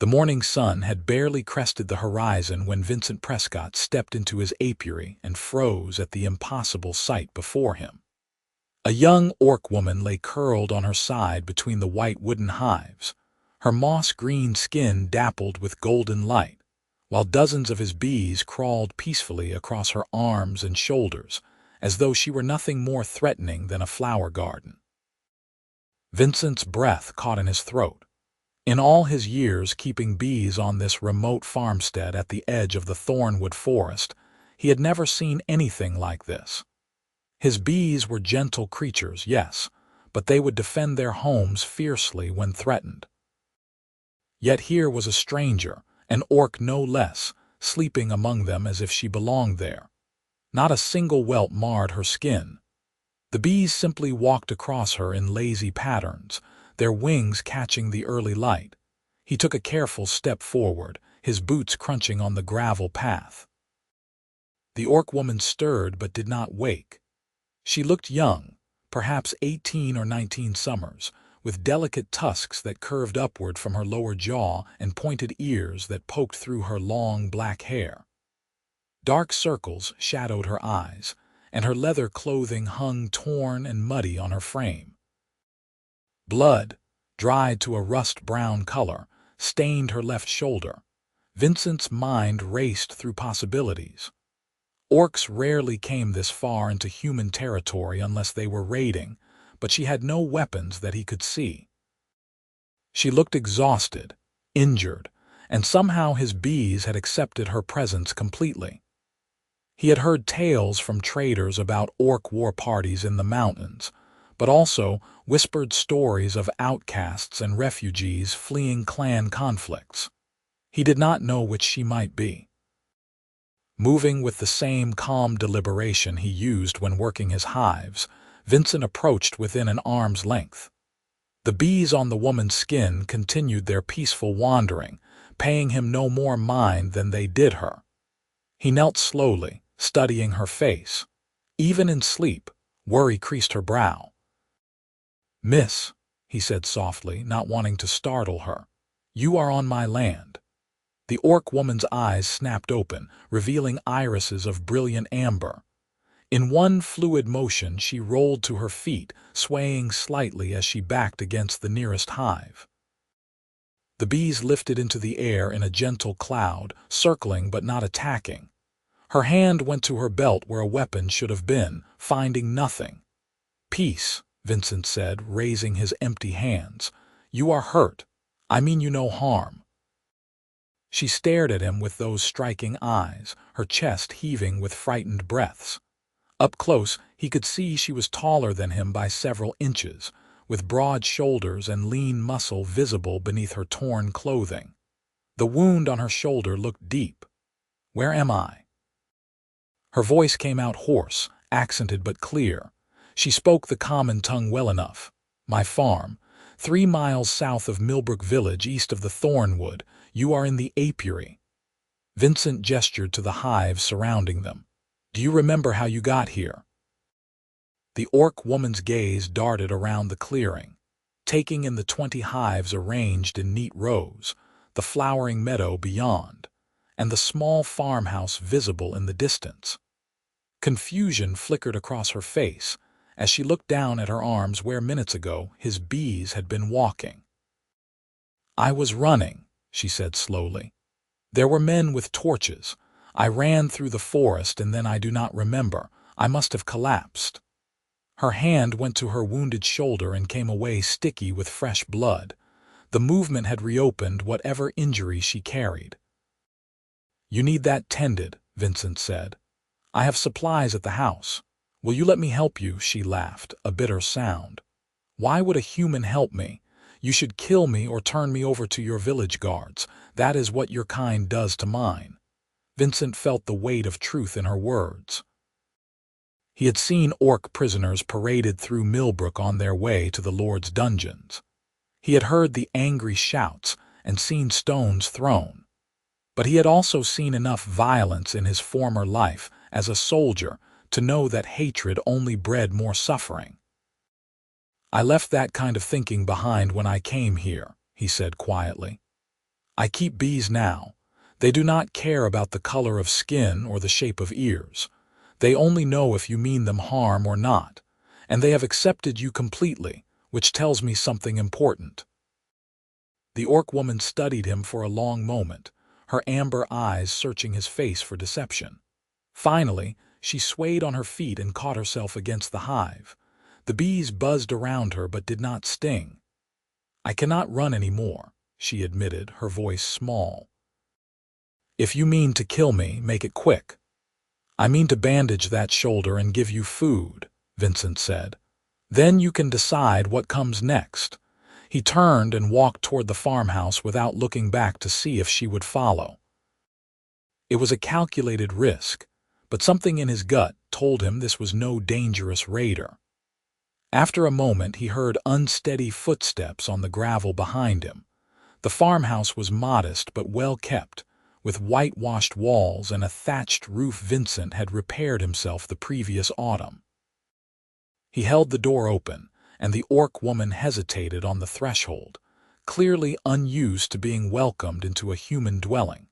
The morning sun had barely crested the horizon when Vincent Prescott stepped into his apiary and froze at the impossible sight before him. A young orc woman lay curled on her side between the white wooden hives, her moss-green skin dappled with golden light, while dozens of his bees crawled peacefully across her arms and shoulders, as though she were nothing more threatening than a flower garden. Vincent's breath caught in his throat. In all his years keeping bees on this remote farmstead at the edge of the thornwood forest, he had never seen anything like this. His bees were gentle creatures, yes, but they would defend their homes fiercely when threatened. Yet here was a stranger, an orc no less, sleeping among them as if she belonged there. Not a single welt marred her skin. The bees simply walked across her in lazy patterns, their wings catching the early light. He took a careful step forward, his boots crunching on the gravel path. The orc woman stirred but did not wake. She looked young, perhaps 18 or 19 summers, with delicate tusks that curved upward from her lower jaw and pointed ears that poked through her long black hair. Dark circles shadowed her eyes, and her leather clothing hung torn and muddy on her frame. Blood, dried to a rust-brown color, stained her left shoulder. Vincent's mind raced through possibilities. Orcs rarely came this far into human territory unless they were raiding, but she had no weapons that he could see. She looked exhausted, injured, and somehow his bees had accepted her presence completely. He had heard tales from traders about orc war parties in the mountains, but also whispered stories of outcasts and refugees fleeing clan conflicts. He did not know which she might be. Moving with the same calm deliberation he used when working his hives, Vincent approached within an arm's length. The bees on the woman's skin continued their peaceful wandering, paying him no more mind than they did her. He knelt slowly, studying her face. Even in sleep, worry creased her brow. "Miss," he said softly, not wanting to startle her, "you are on my land." The orc woman's eyes snapped open, revealing irises of brilliant amber. In one fluid motion she rolled to her feet, swaying slightly as she backed against the nearest hive. The bees lifted into the air in a gentle cloud, circling but not attacking. Her hand went to her belt where a weapon should have been, finding nothing. "Peace," Vincent said, raising his empty hands. "You are hurt. I mean you no harm." She stared at him with those striking eyes, her chest heaving with frightened breaths. Up close, he could see she was taller than him by several inches, with broad shoulders and lean muscle visible beneath her torn clothing. The wound on her shoulder looked deep. "Where am I?" Her voice came out hoarse, accented but clear. She spoke the common tongue well enough. "My farm, 3 miles south of Millbrook Village, east of the Thornwood. You are in the apiary." Vincent gestured to the hives surrounding them. "Do you remember how you got here?" The orc woman's gaze darted around the clearing, taking in the 20 hives arranged in neat rows, the flowering meadow beyond, and the small farmhouse visible in the distance. Confusion flickered across her face as she looked down at her arms where minutes ago his bees had been walking. "I was running," she said slowly. "There were men with torches. I ran through the forest and then I do not remember. I must have collapsed." Her hand went to her wounded shoulder and came away sticky with fresh blood. The movement had reopened whatever injury she carried. "You need that tended," Vincent said. "I have supplies at the house. Will you let me help you?" She laughed, a bitter sound. "Why would a human help me? You should kill me or turn me over to your village guards. That is what your kind does to mine." Vincent felt the weight of truth in her words. He had seen orc prisoners paraded through Millbrook on their way to the Lord's dungeons. He had heard the angry shouts and seen stones thrown. But he had also seen enough violence in his former life as a soldier to know that hatred only bred more suffering. "I left that kind of thinking behind when I came here," he said quietly. I keep bees now. They do not care about the color of skin or the shape of ears. They only know if you mean them harm or not, and they have accepted you completely, which tells me something important." The orc woman studied him for a long moment, her amber eyes searching his face for deception. Finally, she swayed on her feet and caught herself against the hive. The bees buzzed around her but did not sting. "I cannot run any more," she admitted, her voice small. "If you mean to kill me, make it quick." "I mean to bandage that shoulder and give you food," Vincent said. "Then you can decide what comes next." He turned and walked toward the farmhouse without looking back to see if she would follow. It was a calculated risk, but something in his gut told him this was no dangerous raider. After a moment, he heard unsteady footsteps on the gravel behind him. The farmhouse was modest but well kept, with whitewashed walls and a thatched roof Vincent had repaired himself the previous autumn. He held the door open, and the orc woman hesitated on the threshold, clearly unused to being welcomed into a human dwelling.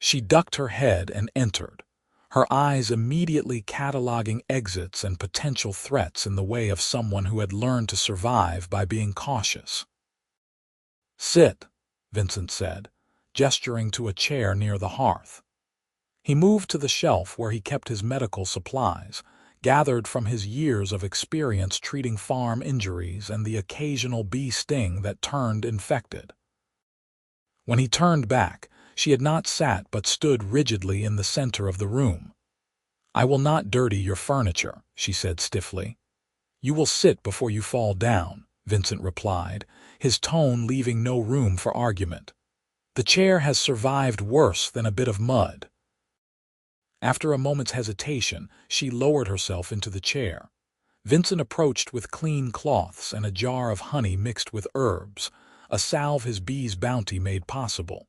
She ducked her head and entered, her eyes immediately cataloging exits and potential threats in the way of someone who had learned to survive by being cautious. "Sit," Vincent said, gesturing to a chair near the hearth. He moved to the shelf where he kept his medical supplies, gathered from his years of experience treating farm injuries and the occasional bee sting that turned infected. When he turned back, she had not sat but stood rigidly in the center of the room. "I will not dirty your furniture," she said stiffly. "You will sit before you fall down," Vincent replied, his tone leaving no room for argument. "The chair has survived worse than a bit of mud." After a moment's hesitation, she lowered herself into the chair. Vincent approached with clean cloths and a jar of honey mixed with herbs, a salve his bee's bounty made possible.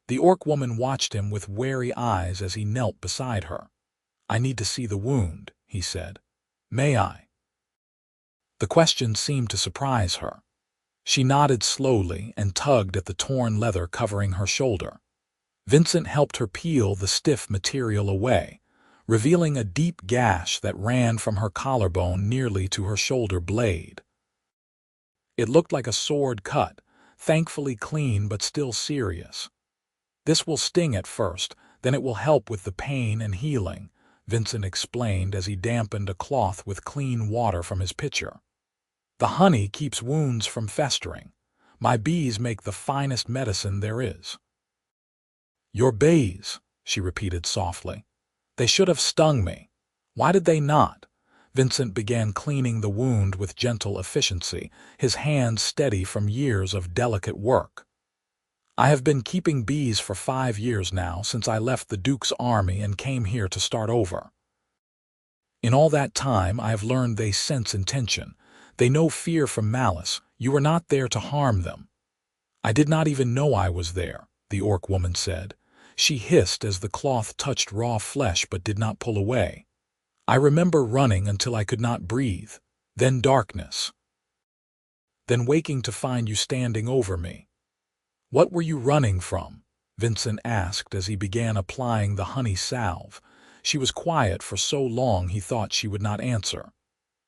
The orc woman watched him with wary eyes as he knelt beside her. "I need to see the wound," he said. "May I?" The question seemed to surprise her. She nodded slowly and tugged at the torn leather covering her shoulder. Vincent helped her peel the stiff material away, revealing a deep gash that ran from her collarbone nearly to her shoulder blade. It looked like a sword cut, thankfully clean but still serious. "This will sting at first, then it will help with the pain and healing," Vincent explained as he dampened a cloth with clean water from his pitcher. "The honey keeps wounds from festering. My bees make the finest medicine there is." "Your bees," she repeated softly. "They should have stung me. Why did they not?" Vincent began cleaning the wound with gentle efficiency, his hands steady from years of delicate work. "I have been keeping bees for 5 years now, since I left the Duke's army and came here to start over. In all that time, I have learned they sense intention. They know fear from malice. You are not there to harm them." "I did not even know I was there," the orc woman said. She hissed as the cloth touched raw flesh but did not pull away. "I remember running until I could not breathe. Then darkness. Then waking to find you standing over me." "What were you running from?" Vincent asked as he began applying the honey salve. She was quiet for so long he thought she would not answer.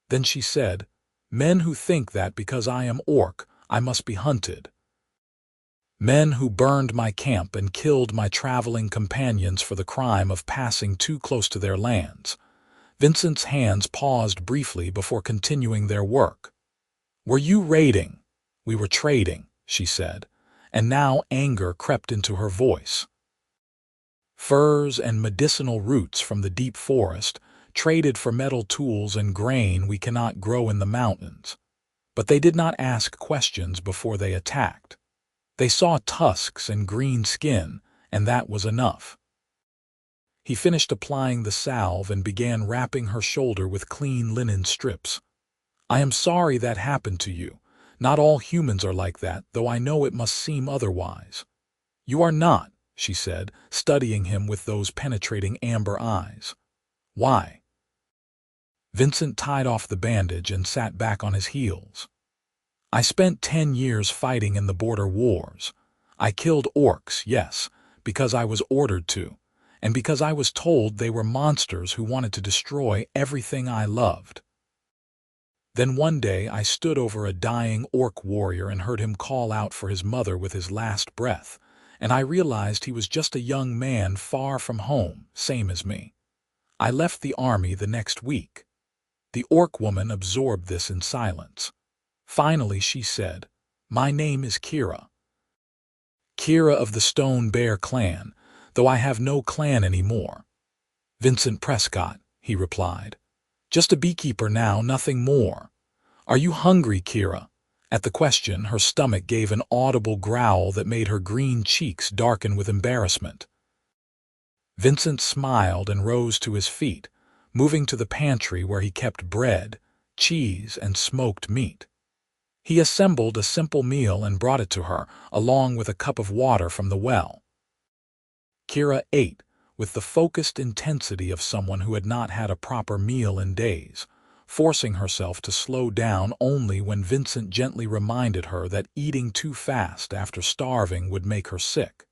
Then she said, "Men who think that because I am orc, I must be hunted. Men who burned my camp and killed my traveling companions for the crime of passing too close to their lands." Vincent's hands paused briefly before continuing their work. "Were you raiding?" "We were trading," she said, and now anger crept into her voice. "Furs and medicinal roots from the deep forest, traded for metal tools and grain we cannot grow in the mountains." But they did not ask questions before they attacked. They saw tusks and green skin, and that was enough. He finished applying the salve and began wrapping her shoulder with clean linen strips. "I am sorry that happened to you. Not all humans are like that, though I know it must seem otherwise." "You are not," she said, studying him with those penetrating amber eyes. "Why?" Vincent tied off the bandage and sat back on his heels. "I spent 10 years fighting in the border wars. I killed orcs, yes, because I was ordered to, and because I was told they were monsters who wanted to destroy everything I loved. Then one day I stood over a dying orc warrior and heard him call out for his mother with his last breath, and I realized he was just a young man far from home, same as me. I left the army the next week. The orc woman absorbed this in silence. Finally she said, "My name is Kira. Kira of the Stone Bear clan, though I have no clan anymore." "Vincent Prescott," he replied. "Just a beekeeper now, nothing more." "Are you hungry, Kira?" At the question, her stomach gave an audible growl that made her green cheeks darken with embarrassment. Vincent smiled and rose to his feet, moving to the pantry where he kept bread, cheese, and smoked meat. He assembled a simple meal and brought it to her, along with a cup of water from the well. Kira ate, with the focused intensity of someone who had not had a proper meal in days, forcing herself to slow down only when Vincent gently reminded her that eating too fast after starving would make her sick.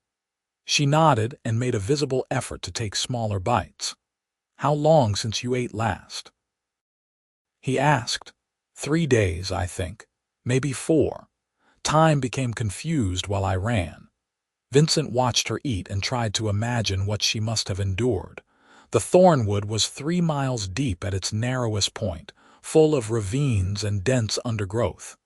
She nodded and made a visible effort to take smaller bites. "How long since you ate last?" he asked. "3 days, I think. Maybe 4. Time became confused while I ran." Vincent watched her eat and tried to imagine what she must have endured. The thornwood was 3 miles deep at its narrowest point, full of ravines and dense undergrowth.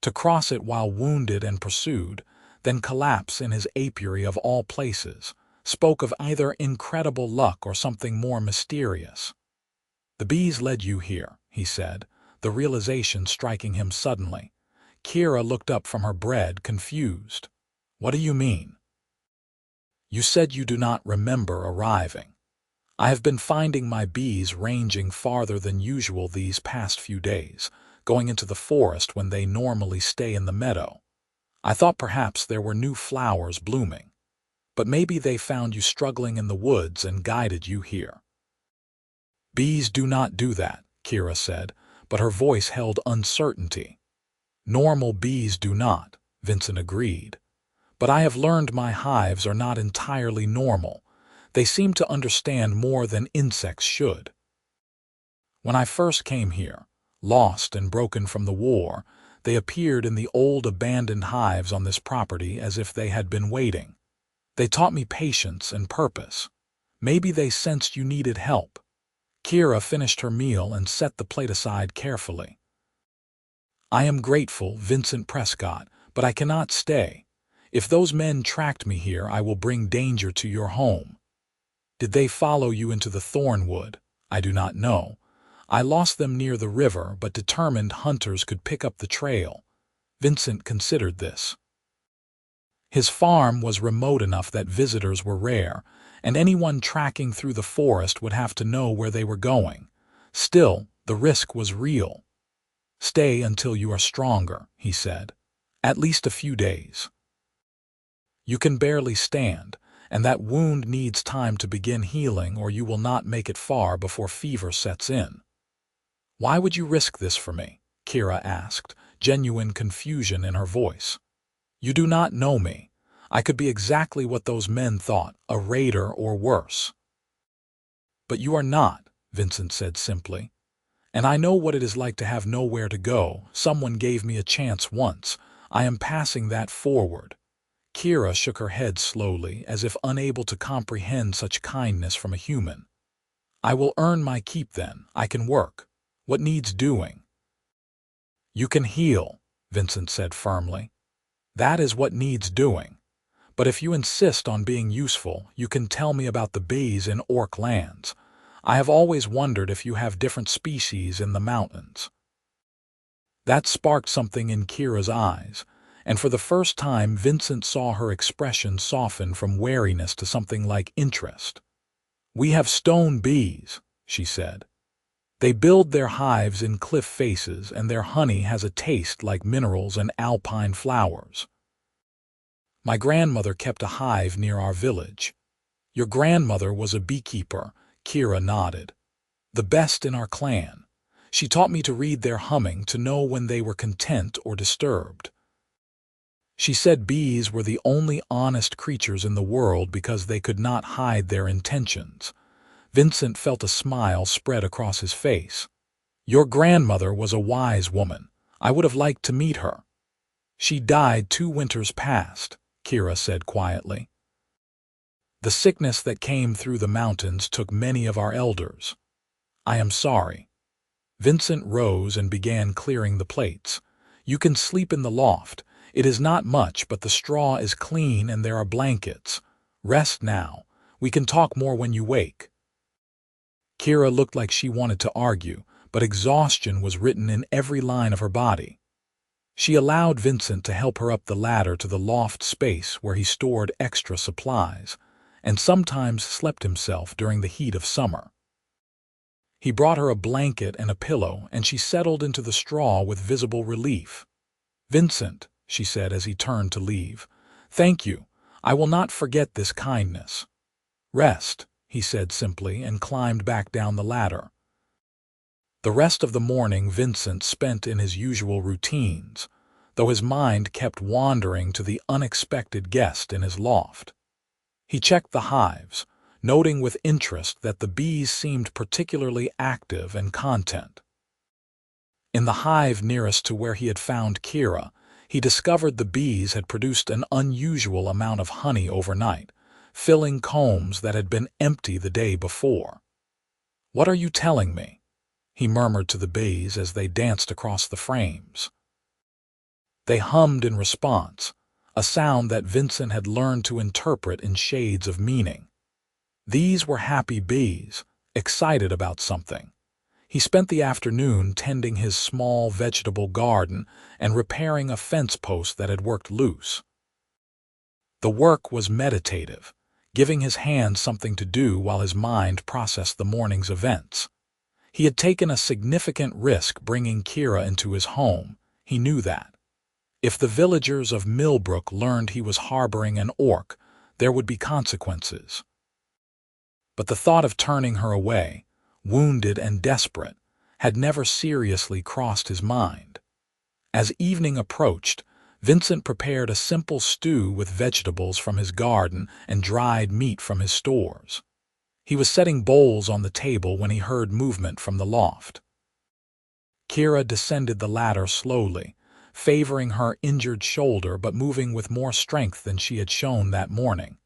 To cross it while wounded and pursued, then collapse in his apiary of all places, spoke of either incredible luck or something more mysterious. "The bees led you here," he said, the realization striking him suddenly. Kira looked up from her bread, confused. "What do you mean?" "You said you do not remember arriving. I have been finding my bees ranging farther than usual these past few days, going into the forest when they normally stay in the meadow. I thought perhaps there were new flowers blooming. But maybe they found you struggling in the woods and guided you here." "Bees do not do that," Kira said, but her voice held uncertainty. "Normal bees do not," Vincent agreed. "But I have learned my hives are not entirely normal. They seem to understand more than insects should. When I first came here, lost and broken from the war, they appeared in the old abandoned hives on this property as if they had been waiting. They taught me patience and purpose. Maybe they sensed you needed help." Kira finished her meal and set the plate aside carefully. "I am grateful, Vincent Prescott, but I cannot stay. If those men tracked me here, I will bring danger to your home." "Did they follow you into the thornwood?" "I do not know. I lost them near the river, but determined hunters could pick up the trail." Vincent considered this. His farm was remote enough that visitors were rare, and anyone tracking through the forest would have to know where they were going. Still, the risk was real. "Stay until you are stronger," he said. "At least a few days. You can barely stand, and that wound needs time to begin healing or you will not make it far before fever sets in." "Why would you risk this for me?" Kira asked, genuine confusion in her voice. "You do not know me. I could be exactly what those men thought, a raider or worse." "But you are not," Vincent said simply. "And I know what it is like to have nowhere to go. Someone gave me a chance once. I am passing that forward." Kira shook her head slowly, as if unable to comprehend such kindness from a human. "I will earn my keep then. I can work. What needs doing?" "You can heal," Vincent said firmly. "That is what needs doing. But if you insist on being useful, you can tell me about the bees in orc lands. I have always wondered if you have different species in the mountains." That sparked something in Kira's eyes, and for the first time Vincent saw her expression soften from wariness to something like interest. "We have stone bees," she said. "They build their hives in cliff faces, and their honey has a taste like minerals and alpine flowers. My grandmother kept a hive near our village." "Your grandmother was a beekeeper," Kira nodded. "The best in our clan. She taught me to read their humming to know when they were content or disturbed." She said bees were the only honest creatures in the world because they could not hide their intentions. Vincent felt a smile spread across his face. Your grandmother was a wise woman. I would have liked to meet her. She died 2 winters past, Kira said quietly. The sickness that came through the mountains took many of our elders. I am sorry. Vincent rose and began clearing the plates. You can sleep in the loft. It is not much, but the straw is clean and there are blankets. Rest now. We can talk more when you wake. Kira looked like she wanted to argue, but exhaustion was written in every line of her body. She allowed Vincent to help her up the ladder to the loft space where he stored extra supplies, and sometimes slept himself during the heat of summer. He brought her a blanket and a pillow, and she settled into the straw with visible relief. Vincent, she said as he turned to leave, thank you. I will not forget this kindness. Rest, he said simply, and climbed back down the ladder. The rest of the morning Vincent spent in his usual routines, though his mind kept wandering to the unexpected guest in his loft. He checked the hives, noting with interest that the bees seemed particularly active and content. In the hive nearest to where he had found Kira, he discovered the bees had produced an unusual amount of honey overnight, filling combs that had been empty the day before. What are you telling me? He murmured to the bees as they danced across the frames. They hummed in response, a sound that Vincent had learned to interpret in shades of meaning. These were happy bees, excited about something. He spent the afternoon tending his small vegetable garden and repairing a fence post that had worked loose. The work was meditative, giving his hands something to do while his mind processed the morning's events. He had taken a significant risk bringing Kira into his home. He knew that. If the villagers of Millbrook learned he was harboring an orc, there would be consequences. But the thought of turning her away, wounded and desperate, had never seriously crossed his mind. As evening approached, Vincent prepared a simple stew with vegetables from his garden and dried meat from his stores. He was setting bowls on the table when he heard movement from the loft. Kira descended the ladder slowly, favoring her injured shoulder but moving with more strength than she had shown that morning.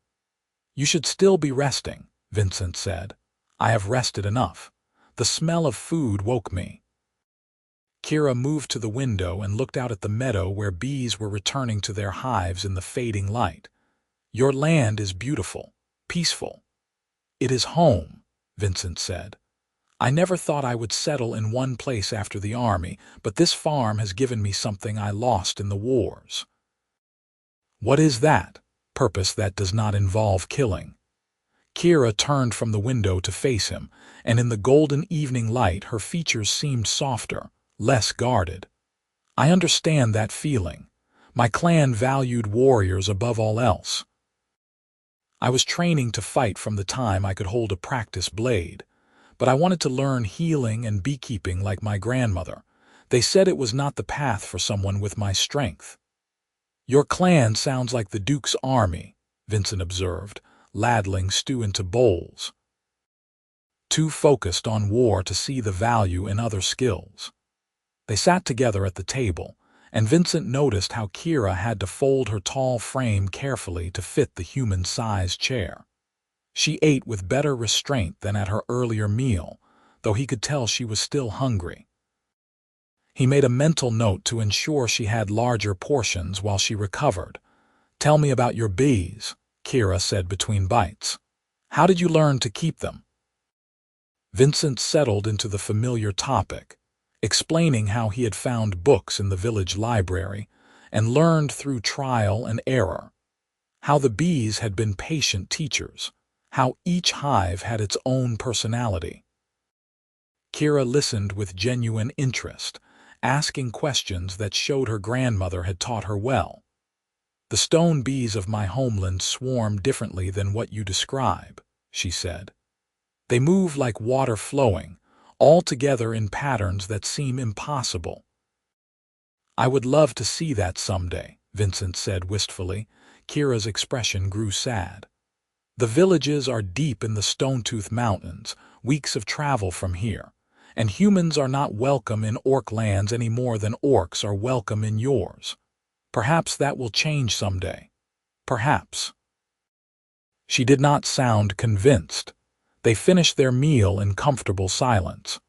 You should still be resting, Vincent said. I have rested enough. The smell of food woke me. Kira moved to the window and looked out at the meadow where bees were returning to their hives in the fading light. Your land is beautiful, peaceful. It is home, Vincent said. I never thought I would settle in one place after the army, but this farm has given me something I lost in the wars. What is that? Purpose that does not involve killing. Kira turned from the window to face him, and in the golden evening light her features seemed softer, less guarded. I understand that feeling. My clan valued warriors above all else. I was training to fight from the time I could hold a practice blade, but I wanted to learn healing and beekeeping like my grandmother. They said it was not the path for someone with my strength. Your clan sounds like the Duke's army, Vincent observed, ladling stew into bowls. Too focused on war to see the value in other skills. They sat together at the table, and Vincent noticed how Kira had to fold her tall frame carefully to fit the human-sized chair. She ate with better restraint than at her earlier meal, though he could tell she was still hungry. He made a mental note to ensure she had larger portions while she recovered. Tell me about your bees, Kira said between bites. How did you learn to keep them? Vincent settled into the familiar topic, explaining how he had found books in the village library and learned through trial and error, how the bees had been patient teachers, how each hive had its own personality. Kira listened with genuine interest, asking questions that showed her grandmother had taught her well. The stone bees of my homeland swarm differently than what you describe, she said. They move like water flowing, all together in patterns that seem impossible. I would love to see that someday, Vincent said wistfully. Kira's expression grew sad. The villages are deep in the Stone-Tooth Mountains, weeks of travel from here, and humans are not welcome in orc lands any more than orcs are welcome in yours. Perhaps that will change someday. Perhaps. She did not sound convinced. They finished their meal in comfortable silence.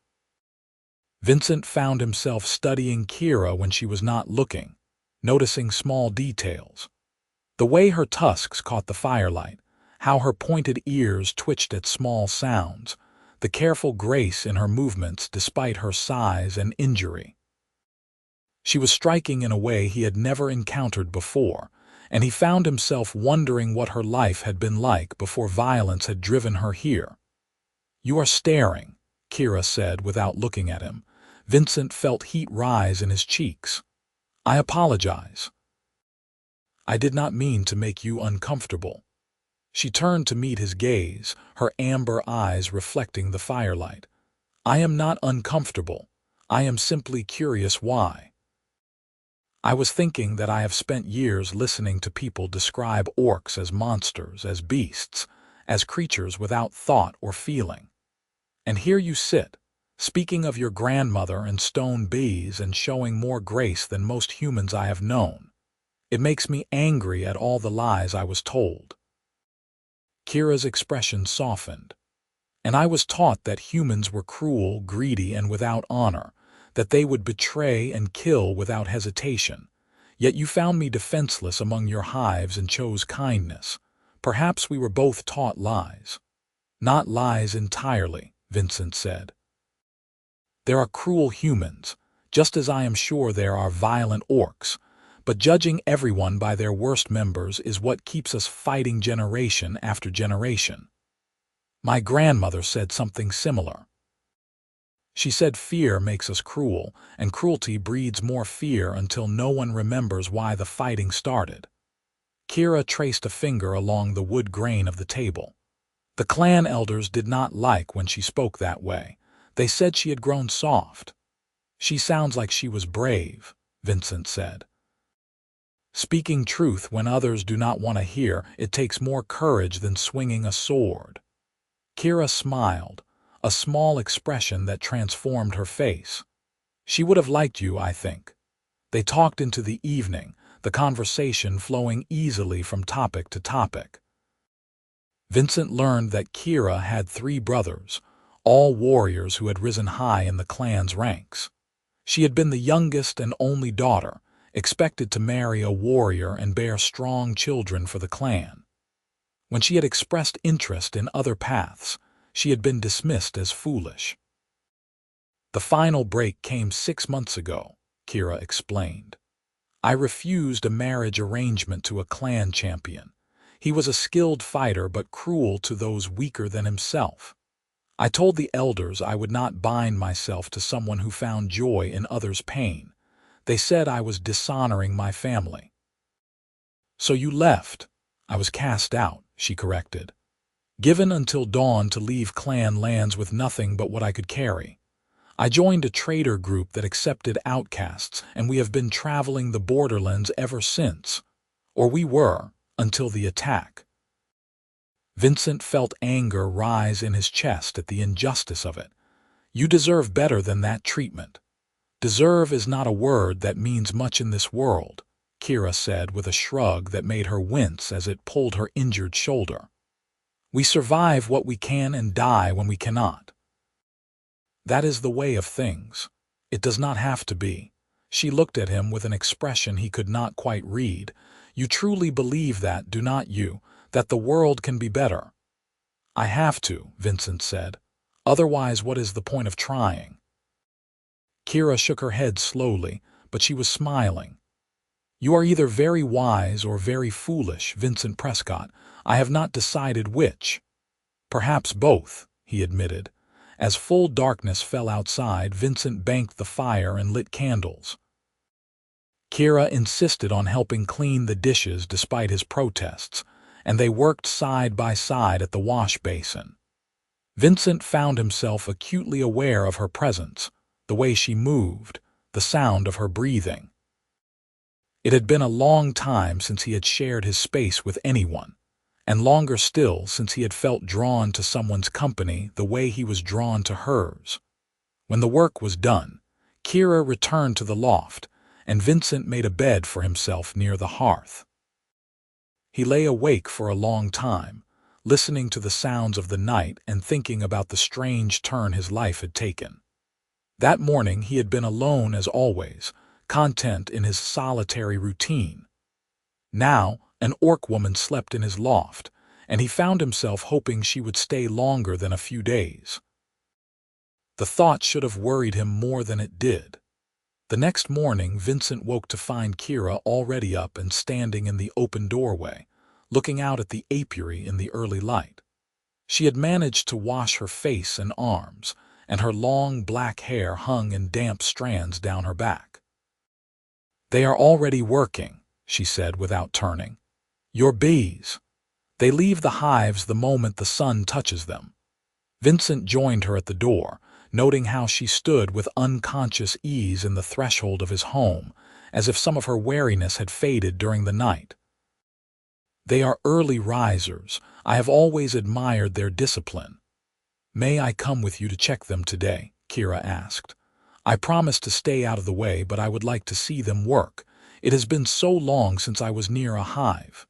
Vincent found himself studying Kira when she was not looking, noticing small details. The way her tusks caught the firelight, how her pointed ears twitched at small sounds, the careful grace in her movements despite her size and injury. She was striking in a way he had never encountered before, and he found himself wondering what her life had been like before violence had driven her here. "You are staring," Kira said without looking at him. Vincent felt heat rise in his cheeks. "I apologize. I did not mean to make you uncomfortable." She turned to meet his gaze, her amber eyes reflecting the firelight. "I am not uncomfortable. I am simply curious why. I was thinking that I have spent years listening to people describe orcs as monsters, as beasts, as creatures without thought or feeling. And here you sit, speaking of your grandmother and stone bees and showing more grace than most humans I have known. It makes me angry at all the lies I was told." Kira's expression softened. "And I was taught that humans were cruel, greedy, and without honor, that they would betray and kill without hesitation. Yet you found me defenseless among your hives and chose kindness. Perhaps we were both taught lies." "Not lies entirely," Vincent said. "There are cruel humans, just as I am sure there are violent orcs, but judging everyone by their worst members is what keeps us fighting generation after generation. My grandmother said something similar. She said fear makes us cruel, and cruelty breeds more fear until no one remembers why the fighting started." Kira traced a finger along the wood grain of the table. "The clan elders did not like when she spoke that way. They said she had grown soft." "She sounds like she was brave," Vincent said. "Speaking truth when others do not want to hear, it takes more courage than swinging a sword." Kira smiled, a small expression that transformed her face. "She would have liked you, I think." They talked into the evening, the conversation flowing easily from topic to topic. Vincent learned that Kira had 3 brothers, all warriors who had risen high in the clan's ranks. She had been the youngest and only daughter, expected to marry a warrior and bear strong children for the clan. When she had expressed interest in other paths, she had been dismissed as foolish. "The final break came 6 months ago," Kira explained. "I refused a marriage arrangement to a clan champion. He was a skilled fighter but cruel to those weaker than himself. I told the elders I would not bind myself to someone who found joy in others' pain. They said I was dishonoring my family." "So you left." "I was cast out," she corrected. "Given until dawn to leave clan lands with nothing but what I could carry. I joined a trader group that accepted outcasts, and we have been traveling the borderlands ever since. Or we were, until the attack." Vincent felt anger rise in his chest at the injustice of it. "You deserve better than that treatment." "Deserve is not a word that means much in this world," Kira said with a shrug that made her wince as it pulled her injured shoulder. "We survive what we can and die when we cannot. That is the way of things. It does not have to be." She looked at him with an expression he could not quite read. "You truly believe that, do not you, that the world can be better?" "I have to," Vincent said. "Otherwise, what is the point of trying?" Kira shook her head slowly, but she was smiling. "You are either very wise or very foolish, Vincent Prescott. I have not decided which." "Perhaps both," he admitted. As full darkness fell outside, Vincent banked the fire and lit candles. Kira insisted on helping clean the dishes despite his protests, and they worked side by side at the wash basin. Vincent found himself acutely aware of her presence, the way she moved, the sound of her breathing. It had been a long time since he had shared his space with anyone, and longer still since he had felt drawn to someone's company the way he was drawn to hers. When the work was done, Kira returned to the loft, and Vincent made a bed for himself near the hearth. He lay awake for a long time, listening to the sounds of the night and thinking about the strange turn his life had taken. That morning he had been alone as always, content in his solitary routine. Now, an orc woman slept in his loft, and he found himself hoping she would stay longer than a few days. The thought should have worried him more than it did. The next morning, Vincent woke to find Kira already up and standing in the open doorway, looking out at the apiary in the early light. She had managed to wash her face and arms, and her long black hair hung in damp strands down her back. "They are already working," she said without turning. "Your bees. They leave the hives the moment the sun touches them." Vincent joined her at the door, noting how she stood with unconscious ease in the threshold of his home, as if some of her wariness had faded during the night. "They are early risers. I have always admired their discipline." "May I come with you to check them today?" Kira asked. "I promise to stay out of the way, but I would like to see them work. It has been so long since I was near a hive."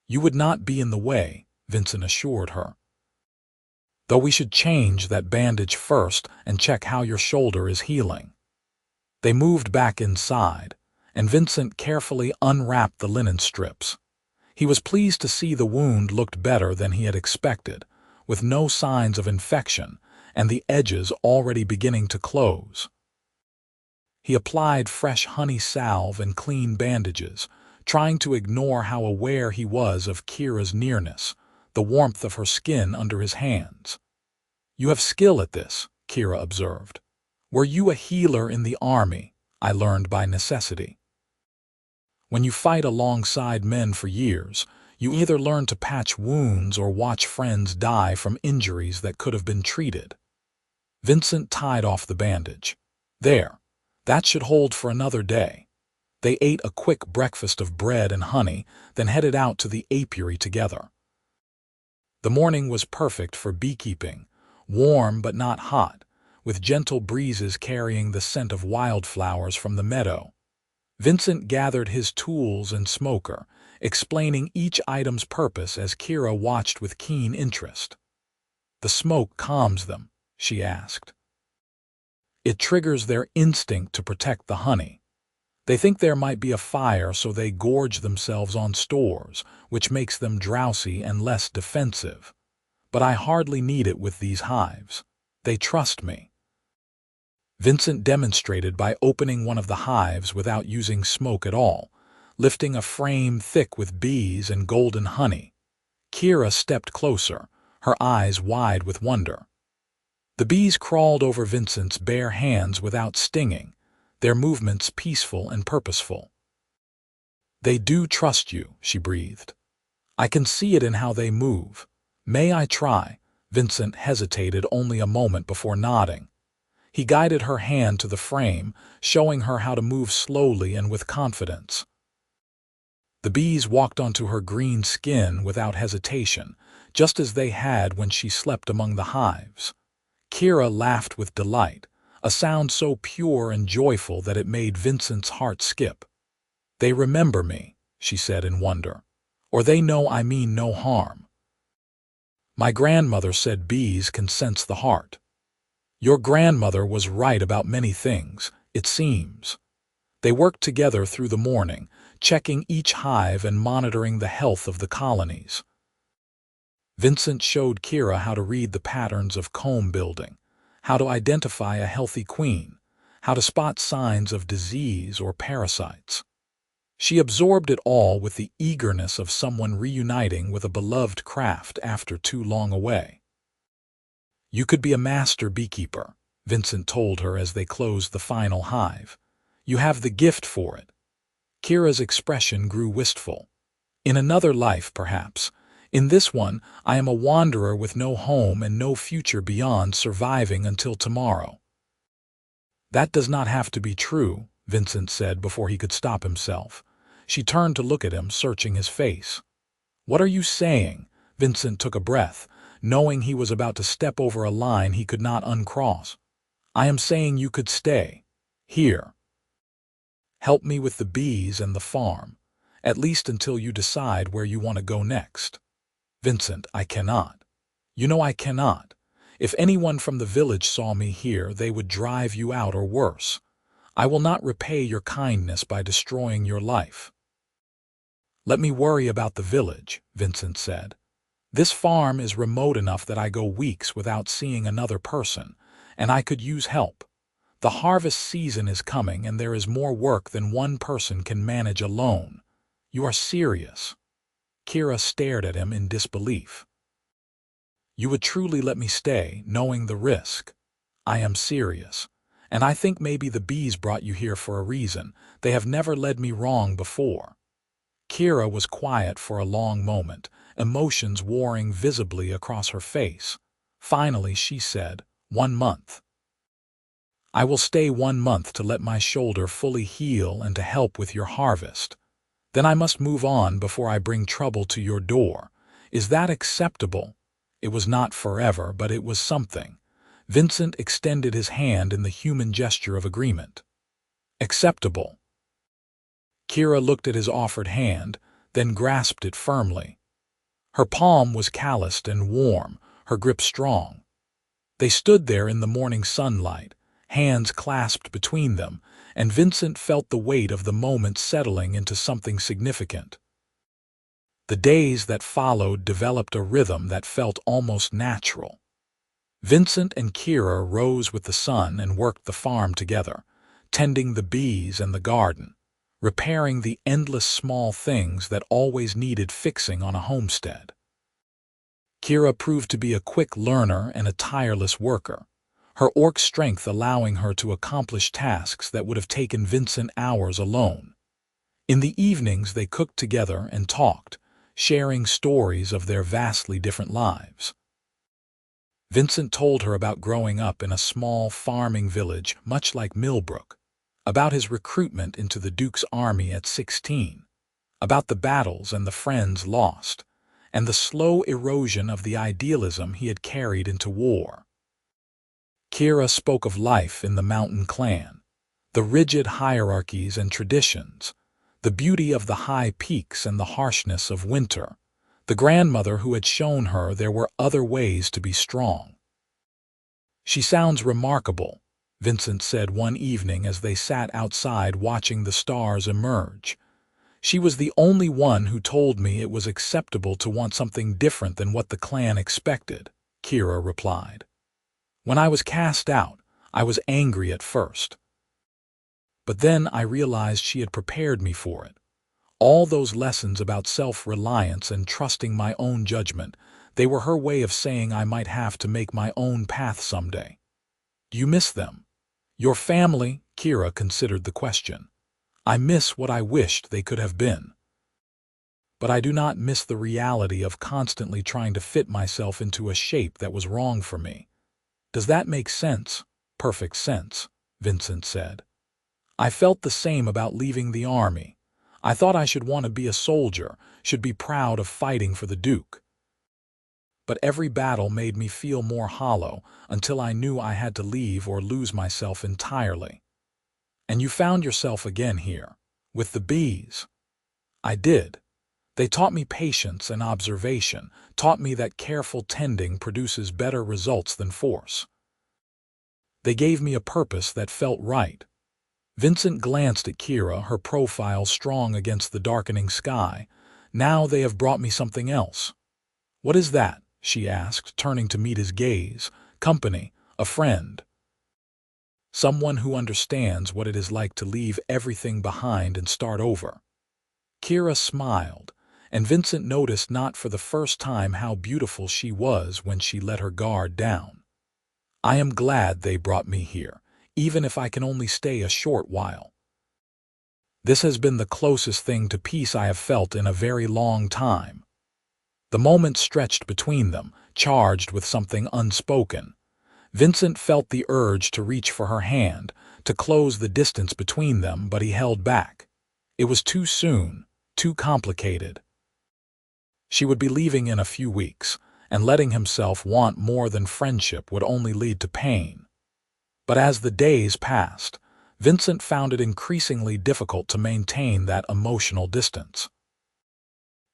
"You would not be in the way," Vincent assured her. "Though we should change that bandage first and check how your shoulder is healing." They moved back inside, and Vincent carefully unwrapped the linen strips. He was pleased to see the wound looked better than he had expected, with no signs of infection and the edges already beginning to close. He applied fresh honey salve and clean bandages, trying to ignore how aware he was of Kira's nearness, the warmth of her skin under his hands. "You have skill at this," Kira observed. "Were you a healer in the army? I learned by necessity." When you fight alongside men for years, you either learn to patch wounds or watch friends die from injuries that could have been treated. Vincent tied off the bandage. "There, that should hold for another day." They ate a quick breakfast of bread and honey, then headed out to the apiary together. The morning was perfect for beekeeping, warm but not hot, with gentle breezes carrying the scent of wildflowers from the meadow. Vincent gathered his tools and smoker, explaining each item's purpose as Kira watched with keen interest. "The smoke calms them," she asked. "It triggers their instinct to protect the honey. They think there might be a fire, so they gorge themselves on stores, which makes them drowsy and less defensive. But I hardly need it with these hives. They trust me." Vincent demonstrated by opening one of the hives without using smoke at all, lifting a frame thick with bees and golden honey. Kira stepped closer, her eyes wide with wonder. The bees crawled over Vincent's bare hands without stinging, their movements peaceful and purposeful. "They do trust you," she breathed. "I can see it in how they move. May I try?" Vincent hesitated only a moment before nodding. He guided her hand to the frame, showing her how to move slowly and with confidence. The bees walked onto her green skin without hesitation, just as they had when she slept among the hives. Kira laughed with delight, a sound so pure and joyful that it made Vincent's heart skip. "They remember me," she said in wonder, "or they know I mean no harm." "My grandmother said bees can sense the heart." "Your grandmother was right about many things, it seems." They worked together through the morning, checking each hive and monitoring the health of the colonies. Vincent showed Kira how to read the patterns of comb building, how to identify a healthy queen, how to spot signs of disease or parasites. She absorbed it all with the eagerness of someone reuniting with a beloved craft after too long away. "You could be a master beekeeper," Vincent told her as they closed the final hive. "You have the gift for it." Kira's expression grew wistful. "In another life, perhaps. In this one, I am a wanderer with no home and no future beyond surviving until tomorrow." "That does not have to be true," Vincent said before he could stop himself. She turned to look at him, searching his face. "What are you saying?" Vincent took a breath, knowing he was about to step over a line he could not uncross. "I am saying you could stay. Here. Help me with the bees and the farm, at least until you decide where you want to go next." "Vincent, I cannot. You know I cannot. If anyone from the village saw me here, they would drive you out or worse. I will not repay your kindness by destroying your life." "Let me worry about the village," Vincent said. "This farm is remote enough that I go weeks without seeing another person, and I could use help. The harvest season is coming, and there is more work than one person can manage alone." "You are serious?" Kira stared at him in disbelief. "You would truly let me stay, knowing the risk?" "I am serious. And I think maybe the bees brought you here for a reason. They have never led me wrong before." Kira was quiet for a long moment, emotions warring visibly across her face. Finally, she said, "1 month. I will stay 1 month to let my shoulder fully heal and to help with your harvest. Then I must move on before I bring trouble to your door. Is that acceptable?" It was not forever, but it was something. Vincent extended his hand in the human gesture of agreement. "Acceptable." Kira looked at his offered hand, then grasped it firmly. Her palm was calloused and warm, her grip strong. They stood there in the morning sunlight, hands clasped between them, and Vincent felt the weight of the moment settling into something significant. The days that followed developed a rhythm that felt almost natural. Vincent and Kira rose with the sun and worked the farm together, tending the bees and the garden, repairing the endless small things that always needed fixing on a homestead. Kira proved to be a quick learner and a tireless worker, her orc strength allowing her to accomplish tasks that would have taken Vincent hours alone. In the evenings they cooked together and talked, sharing stories of their vastly different lives. Vincent told her about growing up in a small farming village much like Millbrook, about his recruitment into the Duke's army at 16, about the battles and the friends lost, and the slow erosion of the idealism he had carried into war. Kira spoke of life in the mountain clan, the rigid hierarchies and traditions, the beauty of the high peaks and the harshness of winter, the grandmother who had shown her there were other ways to be strong. "She sounds remarkable," Vincent said one evening as they sat outside watching the stars emerge. "She was the only one who told me it was acceptable to want something different than what the clan expected," Kira replied. "When I was cast out, I was angry at first. But then I realized she had prepared me for it. All those lessons about self-reliance and trusting my own judgment, they were her way of saying I might have to make my own path someday." "Do you miss them? Your family?" Kira considered the question. "I miss what I wished they could have been. But I do not miss the reality of constantly trying to fit myself into a shape that was wrong for me." "Does that make sense?" "Perfect sense," Vincent said. "I felt the same about leaving the army. I thought I should want to be a soldier, should be proud of fighting for the Duke. But every battle made me feel more hollow until I knew I had to leave or lose myself entirely." "And you found yourself again here, with the bees?" "I did. They taught me patience and observation, taught me that careful tending produces better results than force. They gave me a purpose that felt right." Vincent glanced at Kira, her profile strong against the darkening sky. "Now they have brought me something else." "What is that?" she asked, turning to meet his gaze. "Company, a friend. Someone who understands what it is like to leave everything behind and start over." Kira smiled, and Vincent noticed not for the first time how beautiful she was when she let her guard down. "I am glad they brought me here, even if I can only stay a short while. This has been the closest thing to peace I have felt in a very long time." The moment stretched between them, charged with something unspoken. Vincent felt the urge to reach for her hand, to close the distance between them, but he held back. It was too soon, too complicated. She would be leaving in a few weeks, and letting himself want more than friendship would only lead to pain. But as the days passed, Vincent found it increasingly difficult to maintain that emotional distance.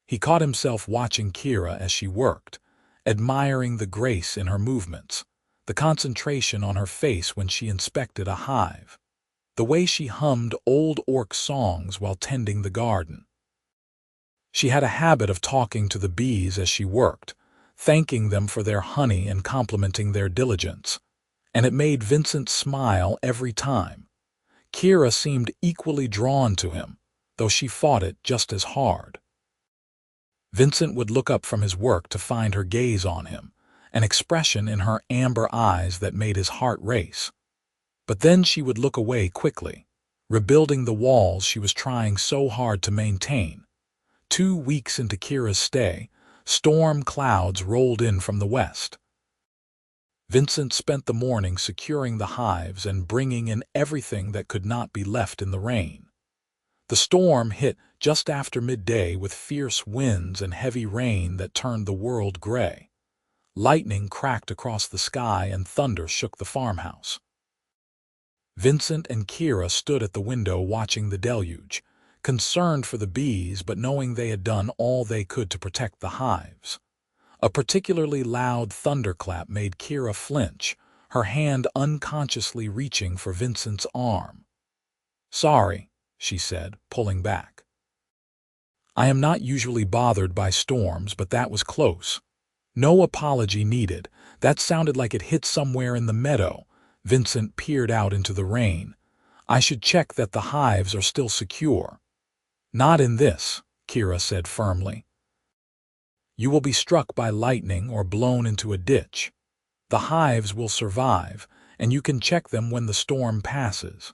He caught himself watching Kira as she worked, admiring the grace in her movements, the concentration on her face when she inspected a hive, the way she hummed old orc songs while tending the garden. She had a habit of talking to the bees as she worked, thanking them for their honey and complimenting their diligence, and it made Vincent smile every time. Kira seemed equally drawn to him, though she fought it just as hard. Vincent would look up from his work to find her gaze on him, an expression in her amber eyes that made his heart race. But then she would look away quickly, rebuilding the walls she was trying so hard to maintain. 2 weeks into Kira's stay, storm clouds rolled in from the west. Vincent spent the morning securing the hives and bringing in everything that could not be left in the rain. The storm hit just after midday with fierce winds and heavy rain that turned the world gray. Lightning cracked across the sky and thunder shook the farmhouse. Vincent and Kira stood at the window watching the deluge, concerned for the bees but knowing they had done all they could to protect the hives. A particularly loud thunderclap made Kira flinch, her hand unconsciously reaching for Vincent's arm. "Sorry," she said, pulling back. "I am not usually bothered by storms, but that was close." "No apology needed. That sounded like it hit somewhere in the meadow." Vincent peered out into the rain. "I should check that the hives are still secure." "Not in this," Kira said firmly. "You will be struck by lightning or blown into a ditch. The hives will survive, and you can check them when the storm passes."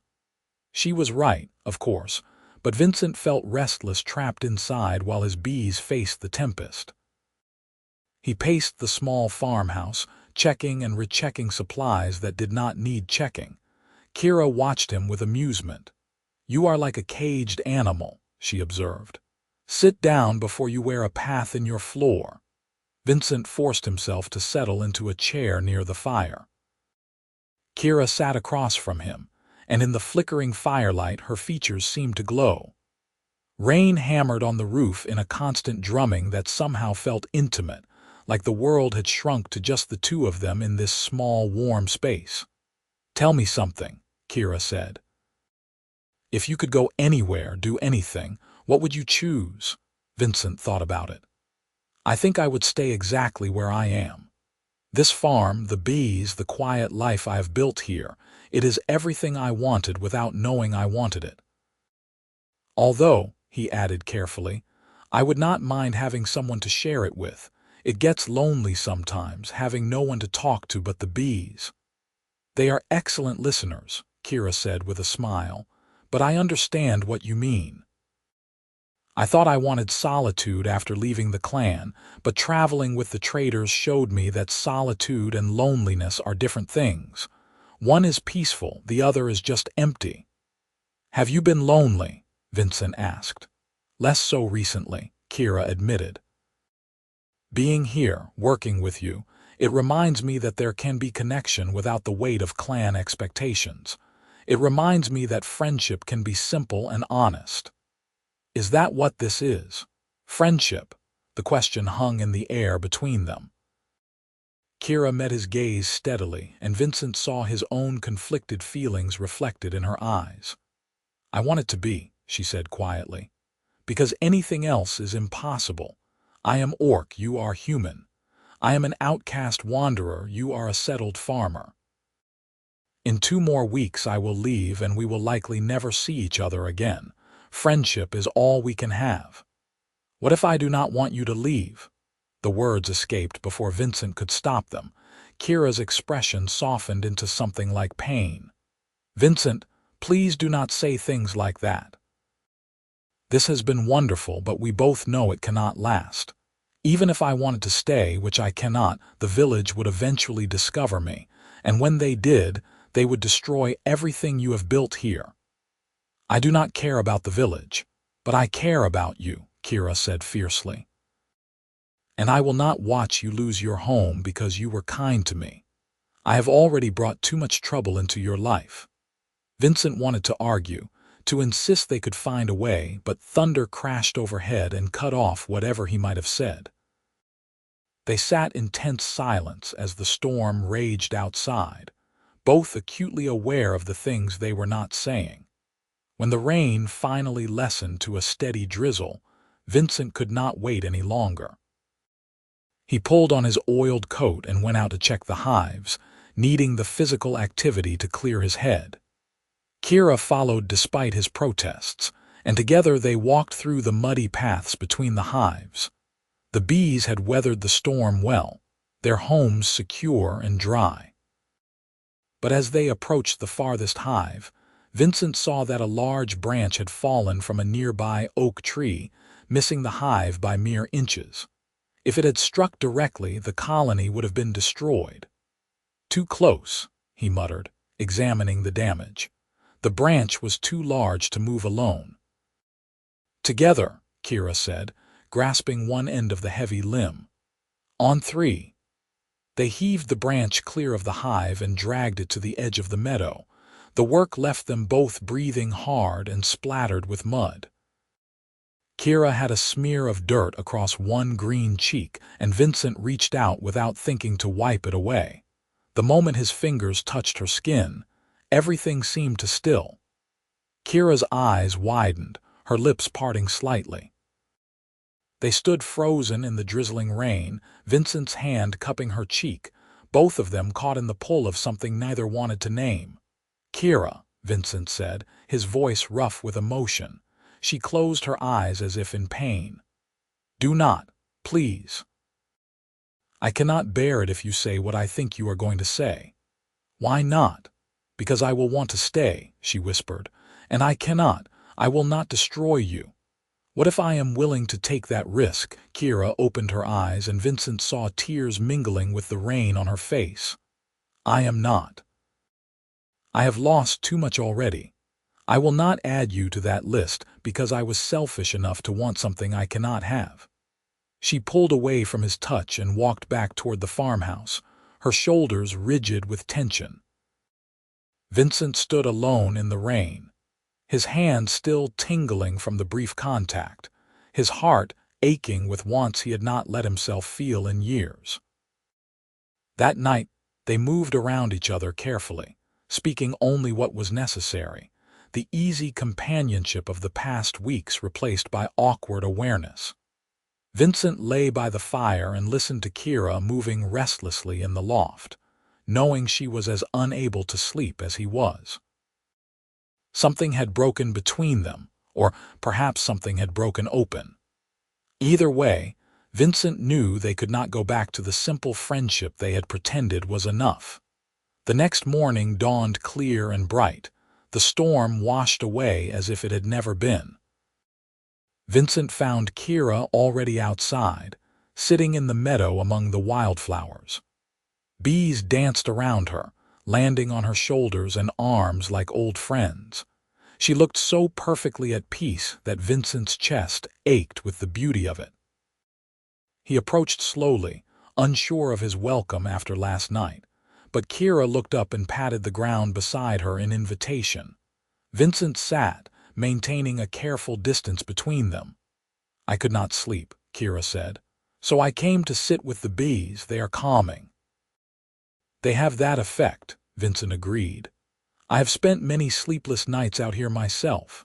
She was right, of course, but Vincent felt restless trapped inside while his bees faced the tempest. He paced the small farmhouse, checking and rechecking supplies that did not need checking. Kira watched him with amusement. "You are like a caged animal," she observed. "Sit down before you wear a path in your floor." Vincent forced himself to settle into a chair near the fire. Kira sat across from him, and in the flickering firelight her features seemed to glow. Rain hammered on the roof in a constant drumming that somehow felt intimate, like the world had shrunk to just the two of them in this small, warm space. "Tell me something," Kira said. "If you could go anywhere, do anything, what would you choose?" Vincent thought about it. "I think I would stay exactly where I am. This farm, the bees, the quiet life I have built here, it is everything I wanted without knowing I wanted it. Although," he added carefully, "I would not mind having someone to share it with. It gets lonely sometimes, having no one to talk to but the bees." "They are excellent listeners," Kira said with a smile, "but I understand what you mean. I thought I wanted solitude after leaving the clan, but traveling with the traders showed me that solitude and loneliness are different things. One is peaceful, the other is just empty." "Have you been lonely?" Vincent asked. "Less so recently," Kira admitted. "Being here, working with you, it reminds me that there can be connection without the weight of clan expectations. It reminds me that friendship can be simple and honest." "Is that what this is? Friendship?" The question hung in the air between them. Kira met his gaze steadily, and Vincent saw his own conflicted feelings reflected in her eyes. "I want it to be," she said quietly, "because anything else is impossible. I am orc, you are human. I am an outcast wanderer, you are a settled farmer. In 2 more weeks I will leave and we will likely never see each other again. Friendship is all we can have." "What if I do not want you to leave?" The words escaped before Vincent could stop them. Kira's expression softened into something like pain. "Vincent, please do not say things like that. This has been wonderful, but we both know it cannot last. Even if I wanted to stay, which I cannot, the village would eventually discover me, and when they did, they would destroy everything you have built here. I do not care about the village. "But I care about you," Kira said fiercely. "And I will not watch you lose your home because you were kind to me. I have already brought too much trouble into your life." Vincent wanted to argue, to insist they could find a way, but thunder crashed overhead and cut off whatever he might have said. They sat in tense silence as the storm raged outside, both acutely aware of the things they were not saying. When the rain finally lessened to a steady drizzle, Vincent could not wait any longer. He pulled on his oiled coat and went out to check the hives, needing the physical activity to clear his head. Kira followed despite his protests, and together they walked through the muddy paths between the hives. The bees had weathered the storm well, their homes secure and dry. But as they approached the farthest hive, Vincent saw that a large branch had fallen from a nearby oak tree, missing the hive by mere inches. If it had struck directly, the colony would have been destroyed. "Too close," he muttered, examining the damage. The branch was too large to move alone. "Together," Kira said, grasping one end of the heavy limb. "On three." They heaved the branch clear of the hive and dragged it to the edge of the meadow. The work left them both breathing hard and splattered with mud. Kira had a smear of dirt across one green cheek, and Vincent reached out without thinking to wipe it away. The moment his fingers touched her skin, everything seemed to still. Kira's eyes widened, her lips parting slightly. They stood frozen in the drizzling rain, Vincent's hand cupping her cheek, both of them caught in the pull of something neither wanted to name. "Kira," Vincent said, his voice rough with emotion. She closed her eyes as if in pain. "Do not, please." "I cannot bear it if you say what I think you are going to say." "Why not?" "Because I will want to stay," she whispered. "And I will not destroy you." "What if I am willing to take that risk?" Kira opened her eyes and Vincent saw tears mingling with the rain on her face. "I am not. I have lost too much already. I will not add you to that list because I was selfish enough to want something I cannot have." She pulled away from his touch and walked back toward the farmhouse, her shoulders rigid with tension. Vincent stood alone in the rain, his hand still tingling from the brief contact, his heart aching with wants he had not let himself feel in years. That night, they moved around each other carefully, speaking only what was necessary, the easy companionship of the past weeks replaced by awkward awareness. Vincent lay by the fire and listened to Kira moving restlessly in the loft, knowing she was as unable to sleep as he was. Something had broken between them, or perhaps something had broken open. Either way, Vincent knew they could not go back to the simple friendship they had pretended was enough. The next morning dawned clear and bright, the storm washed away as if it had never been. Vincent found Kira already outside, sitting in the meadow among the wildflowers. Bees danced around her, landing on her shoulders and arms like old friends. She looked so perfectly at peace that Vincent's chest ached with the beauty of it. He approached slowly, unsure of his welcome after last night, but Kira looked up and patted the ground beside her in invitation. Vincent sat, maintaining a careful distance between them. "I could not sleep," Kira said, "so I came to sit with the bees. They are calming." "They have that effect," Vincent agreed. "I have spent many sleepless nights out here myself."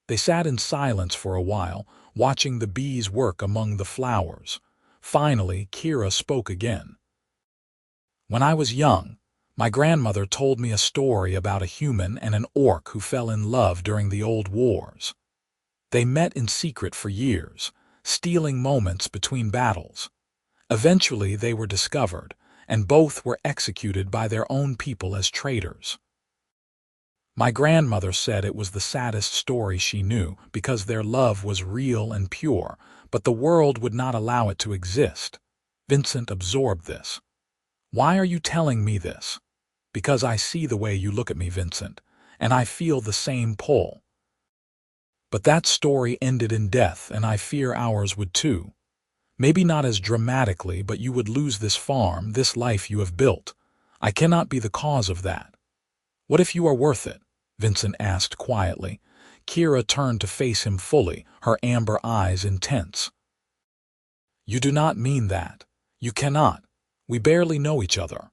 They sat in silence for a while, watching the bees work among the flowers. Finally, Kira spoke again. "When I was young, my grandmother told me a story about a human and an orc who fell in love during the old wars. They met in secret for years, stealing moments between battles. Eventually they were discovered, and both were executed by their own people as traitors. My grandmother said it was the saddest story she knew because their love was real and pure, but the world would not allow it to exist." Vincent absorbed this. "Why are you telling me this?" "Because I see the way you look at me, Vincent, and I feel the same pull." But that story ended in death, and I fear ours would too. Maybe not as dramatically, but you would lose this farm, this life you have built. I cannot be the cause of that. What if you are worth it? Vincent asked quietly. Kira turned to face him fully, her amber eyes intense. You do not mean that. You cannot. We barely know each other.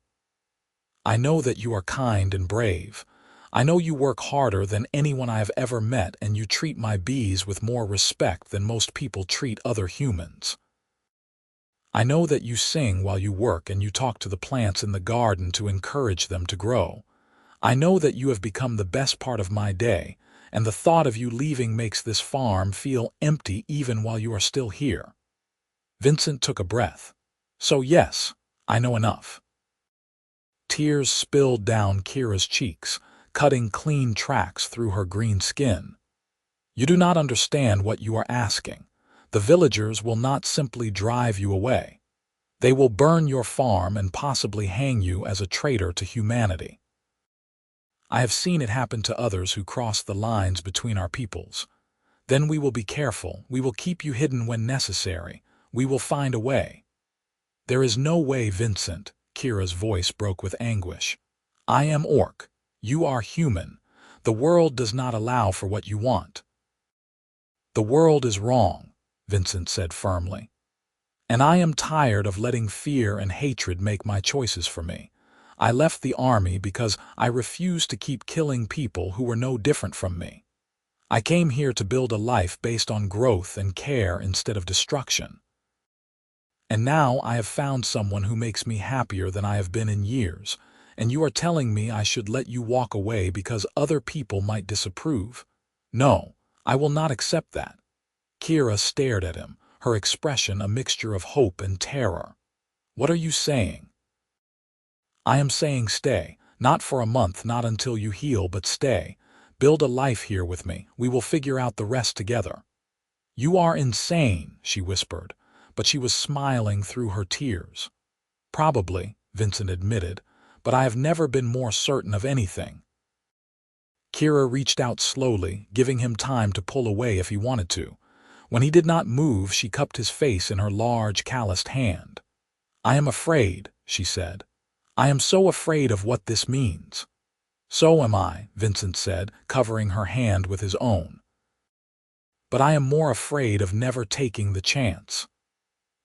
I know that you are kind and brave. I know you work harder than anyone I have ever met, and you treat my bees with more respect than most people treat other humans. I know that you sing while you work and you talk to the plants in the garden to encourage them to grow. I know that you have become the best part of my day, and the thought of you leaving makes this farm feel empty even while you are still here. Vincent took a breath. So yes, I know enough. Tears spilled down Kira's cheeks, cutting clean tracks through her green skin. You do not understand what you are asking. The villagers will not simply drive you away. They will burn your farm and possibly hang you as a traitor to humanity. I have seen it happen to others who cross the lines between our peoples. Then we will be careful. We will keep you hidden when necessary. We will find a way. There is no way, Vincent. Kira's voice broke with anguish. I am orc. You are human. The world does not allow for what you want. The world is wrong, Vincent said firmly. And I am tired of letting fear and hatred make my choices for me. I left the army because I refused to keep killing people who were no different from me. I came here to build a life based on growth and care instead of destruction. And now I have found someone who makes me happier than I have been in years, and you are telling me I should let you walk away because other people might disapprove? No, I will not accept that. Kira stared at him, her expression a mixture of hope and terror. What are you saying? I am saying stay, not for a month, not until you heal, but stay. Build a life here with me. We will figure out the rest together. You are insane, she whispered, but she was smiling through her tears. Probably, Vincent admitted, but I have never been more certain of anything. Kira reached out slowly, giving him time to pull away if he wanted to. When he did not move, she cupped his face in her large, calloused hand. I am afraid, she said. I am so afraid of what this means. So am I, Vincent said, covering her hand with his own. But I am more afraid of never taking the chance.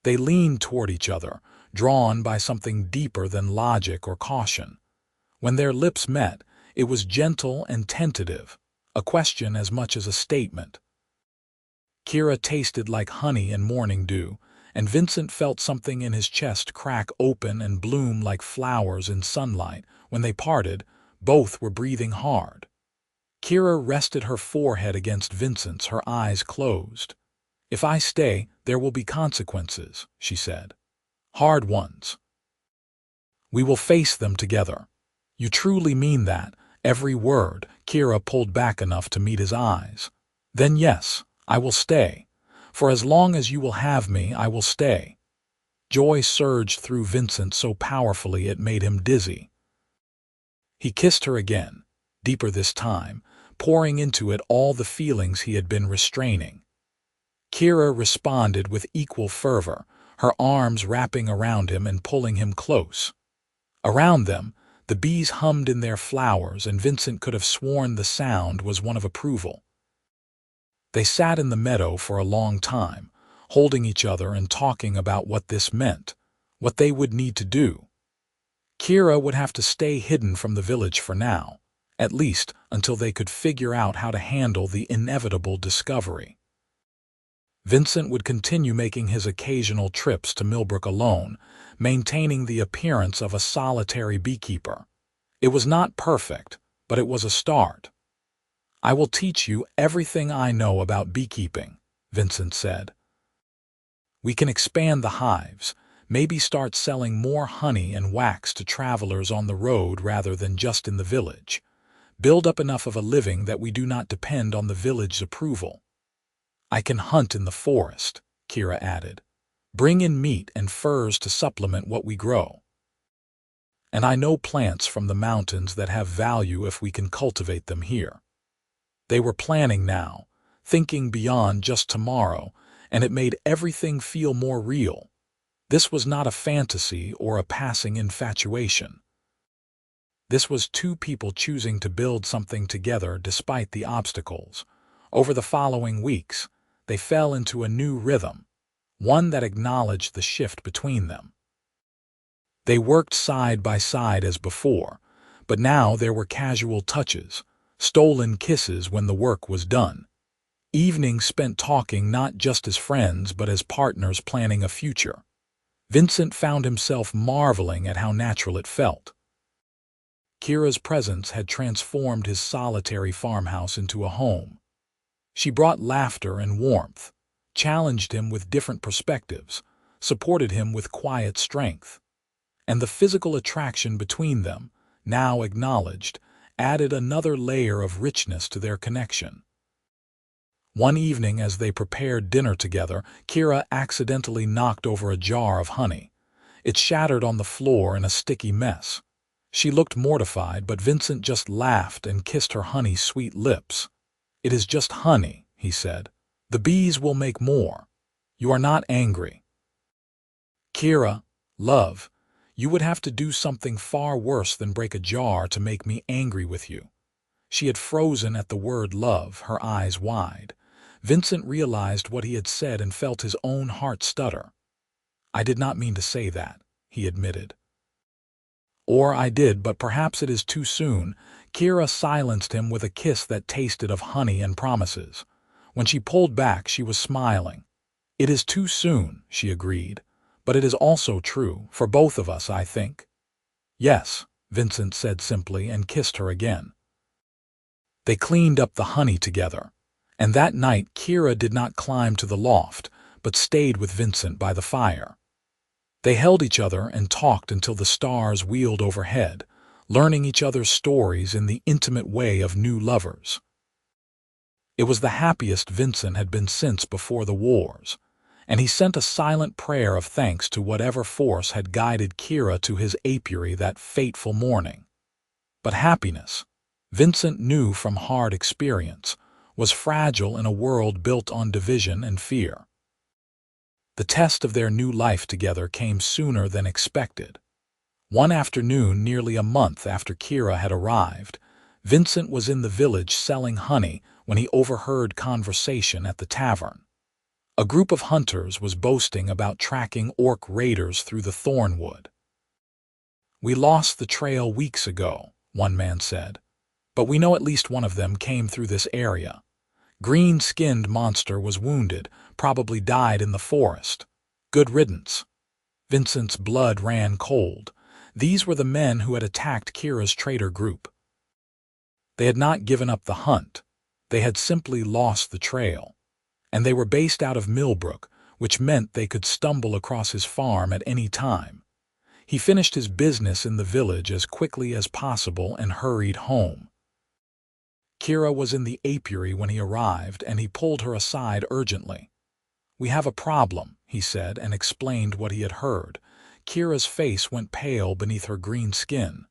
They leaned toward each other, drawn by something deeper than logic or caution. When their lips met, it was gentle and tentative, a question as much as a statement. Kira tasted like honey and morning dew, and Vincent felt something in his chest crack open and bloom like flowers in sunlight. When they parted, both were breathing hard. Kira rested her forehead against Vincent's, her eyes closed. If I stay, there will be consequences, she said. Hard ones. We will face them together. You truly mean that? Every word. Kira pulled back enough to meet his eyes. Then yes, I will stay. For as long as you will have me, I will stay. Joy surged through Vincent so powerfully it made him dizzy. He kissed her again, deeper this time, pouring into it all the feelings he had been restraining. Kira responded with equal fervor, her arms wrapping around him and pulling him close. Around them, the bees hummed in their flowers, and Vincent could have sworn the sound was one of approval. They sat in the meadow for a long time, holding each other and talking about what this meant, what they would need to do. Kira would have to stay hidden from the village for now, at least until they could figure out how to handle the inevitable discovery. Vincent would continue making his occasional trips to Millbrook alone, maintaining the appearance of a solitary beekeeper. It was not perfect, but it was a start. I will teach you everything I know about beekeeping, Vincent said. We can expand the hives, maybe start selling more honey and wax to travelers on the road rather than just in the village. Build up enough of a living that we do not depend on the village's approval. I can hunt in the forest, Kira added. Bring in meat and furs to supplement what we grow. And I know plants from the mountains that have value if we can cultivate them here. They were planning now, thinking beyond just tomorrow, and it made everything feel more real. This was not a fantasy or a passing infatuation. This was two people choosing to build something together despite the obstacles. Over the following weeks, they fell into a new rhythm, one that acknowledged the shift between them. They worked side by side as before, but now there were casual touches, stolen kisses when the work was done. Evenings spent talking not just as friends but as partners planning a future. Vincent found himself marveling at how natural it felt. Kira's presence had transformed his solitary farmhouse into a home. She brought laughter and warmth, challenged him with different perspectives, supported him with quiet strength. And the physical attraction between them, now acknowledged, added another layer of richness to their connection. One evening as they prepared dinner together, Kira accidentally knocked over a jar of honey. It shattered on the floor in a sticky mess. She looked mortified, but Vincent just laughed and kissed her honey-sweet lips. "It is just honey," he said. "The bees will make more. You are not angry." "Kira, love, you would have to do something far worse than break a jar to make me angry with you." She had frozen at the word love, her eyes wide. Vincent realized what he had said and felt his own heart stutter. "I did not mean to say that," he admitted. "Or I did, but perhaps it is too soon." Kira silenced him with a kiss that tasted of honey and promises. When she pulled back, she was smiling. "It is too soon," she agreed, "but it is also true, for both of us, I think." "Yes," Vincent said simply and kissed her again. They cleaned up the honey together, and that night Kira did not climb to the loft, but stayed with Vincent by the fire. They held each other and talked until the stars wheeled overhead, learning each other's stories in the intimate way of new lovers. It was the happiest Vincent had been since before the wars, and he sent a silent prayer of thanks to whatever force had guided Kira to his apiary that fateful morning. But happiness, Vincent knew from hard experience, was fragile in a world built on division and fear. The test of their new life together came sooner than expected. One afternoon, nearly a month after Kira had arrived, Vincent was in the village selling honey when he overheard conversation at the tavern. A group of hunters was boasting about tracking orc raiders through the thornwood. "We lost the trail weeks ago," one man said, "but we know at least one of them came through this area. Green-skinned monster was wounded, probably died in the forest. Good riddance." Vincent's blood ran cold. These were the men who had attacked Kira's trader group. They had not given up the hunt. They had simply lost the trail. And they were based out of Millbrook, which meant they could stumble across his farm at any time. He finished his business in the village as quickly as possible and hurried home. Kira was in the apiary when he arrived, and he pulled her aside urgently. "We have a problem," he said, and explained what he had heard. Kira's face went pale beneath her green skin.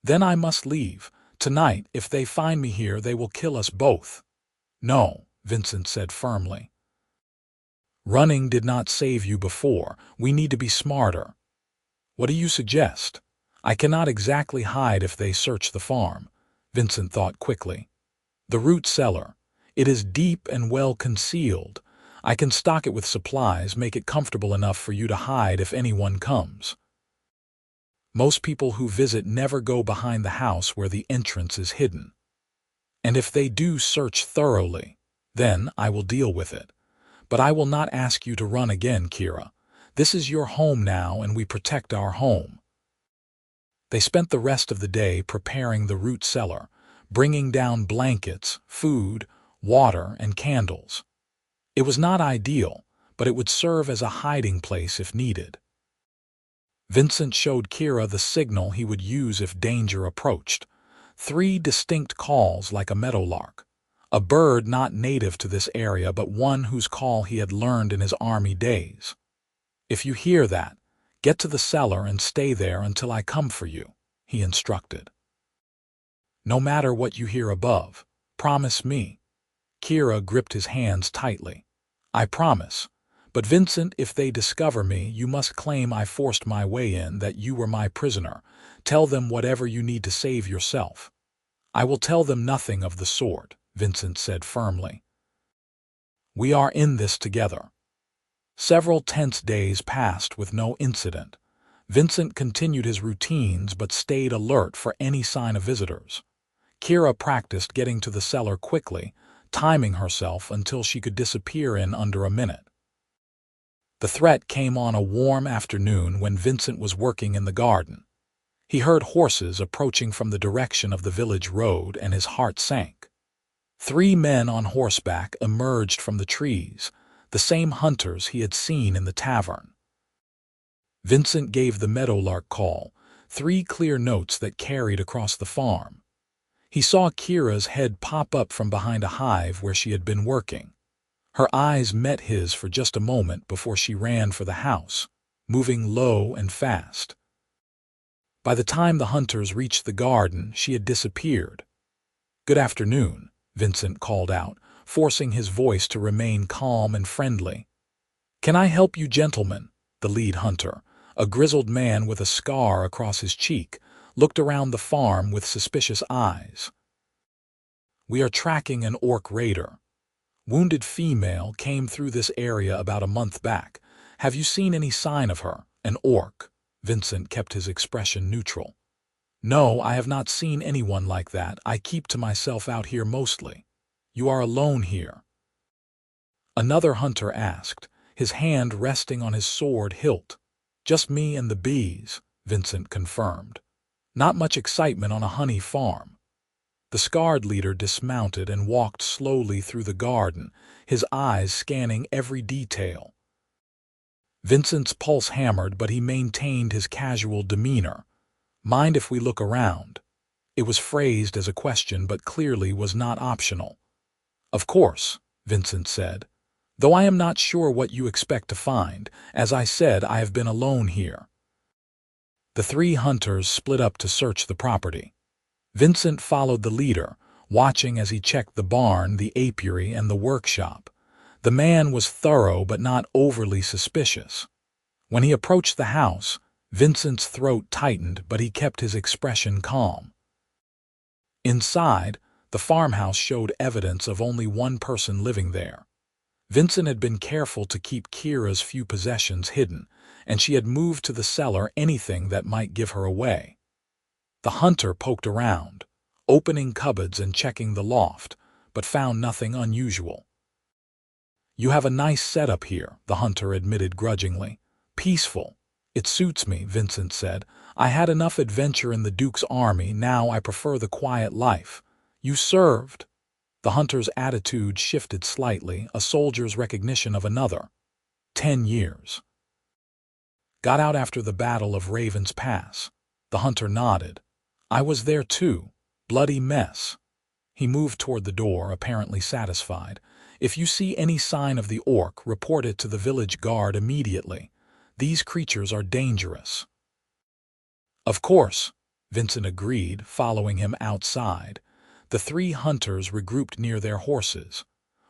"Then I must leave. Tonight, if they find me here, they will kill us both." "No," Vincent said firmly. "Running did not save you before. We need to be smarter." "What do you suggest?" "I cannot exactly hide if they search the farm," Vincent thought quickly. "The root cellar. It is deep and well concealed. I can stock it with supplies, make it comfortable enough for you to hide if anyone comes. Most people who visit never go behind the house where the entrance is hidden. And if they do search thoroughly, then I will deal with it. But I will not ask you to run again, Kira. This is your home now, and we protect our home." They spent the rest of the day preparing the root cellar, bringing down blankets, food, water, and candles. It was not ideal, but it would serve as a hiding place if needed. Vincent showed Kira the signal he would use if danger approached. 3 distinct calls like a meadowlark. A bird not native to this area, but one whose call he had learned in his army days. "If you hear that, get to the cellar and stay there until I come for you," he instructed. "No matter what you hear above, promise me." Kira gripped his hands tightly. I promise. But Vincent, if they discover me, you must claim I forced my way in, that you were my prisoner. Tell them whatever you need to save yourself. I will tell them nothing of the sort, Vincent said firmly. We are in this together. Several tense days passed with no incident. Vincent continued his routines but stayed alert for any sign of visitors. Kira practiced getting to the cellar quickly, timing herself until she could disappear in under a minute. The threat came on a warm afternoon when Vincent was working in the garden. He heard horses approaching from the direction of the village road, and his heart sank. 3 men on horseback emerged from the trees, the same hunters he had seen in the tavern. Vincent gave the meadowlark call, 3 clear notes that carried across the farm. He saw Kira's head pop up from behind a hive where she had been working. Her eyes met his for just a moment before she ran for the house, moving low and fast. By the time the hunters reached the garden, she had disappeared. "Good afternoon," Vincent called out, forcing his voice to remain calm and friendly. "Can I help you, gentlemen?" The lead hunter, a grizzled man with a scar across his cheek, looked around the farm with suspicious eyes. "We are tracking an orc raider. Wounded female came through this area about a month back. Have you seen any sign of her?" "An orc?" Vincent kept his expression neutral. "No, I have not seen anyone like that. I keep to myself out here mostly. You are alone here?" Another hunter asked, his hand resting on his sword hilt. "Just me and the bees," Vincent confirmed. "Not much excitement on a honey farm." The scarred leader dismounted and walked slowly through the garden, his eyes scanning every detail. Vincent's pulse hammered, but he maintained his casual demeanor. "Mind if we look around?" It was phrased as a question, but clearly was not optional. "Of course," Vincent said, "though I am not sure what you expect to find. As I said, I have been alone here." The 3 hunters split up to search the property. Vincent followed the leader, watching as he checked the barn, the apiary, and the workshop. The man was thorough but not overly suspicious. When he approached the house, Vincent's throat tightened, but he kept his expression calm. Inside, the farmhouse showed evidence of only one person living there. Vincent had been careful to keep Kira's few possessions hidden, and she had moved to the cellar anything that might give her away. The hunter poked around, opening cupboards and checking the loft, but found nothing unusual. "You have a nice setup here," the hunter admitted grudgingly. "Peaceful. It suits me," Vincent said. "I had enough adventure in the Duke's army, now I prefer the quiet life." "You served?" The hunter's attitude shifted slightly, a soldier's recognition of another. 10 years. "Got out after the Battle of Raven's Pass." The hunter nodded. "I was there too. Bloody mess." He moved toward the door, apparently satisfied. "If you see any sign of the orc, report it to the village guard immediately. These creatures are dangerous." "Of course," Vincent agreed, following him outside. The 3 hunters regrouped near their horses.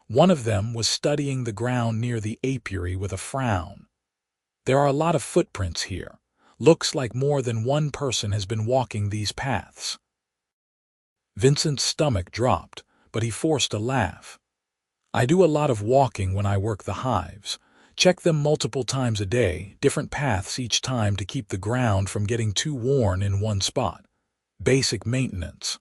One of them was studying the ground near the apiary with a frown. "There are a lot of footprints here. Looks like more than one person has been walking these paths." Vincent's stomach dropped, but he forced a laugh. "I do a lot of walking when I work the hives. Check them multiple times a day, different paths each time to keep the ground from getting too worn in one spot. Basic maintenance."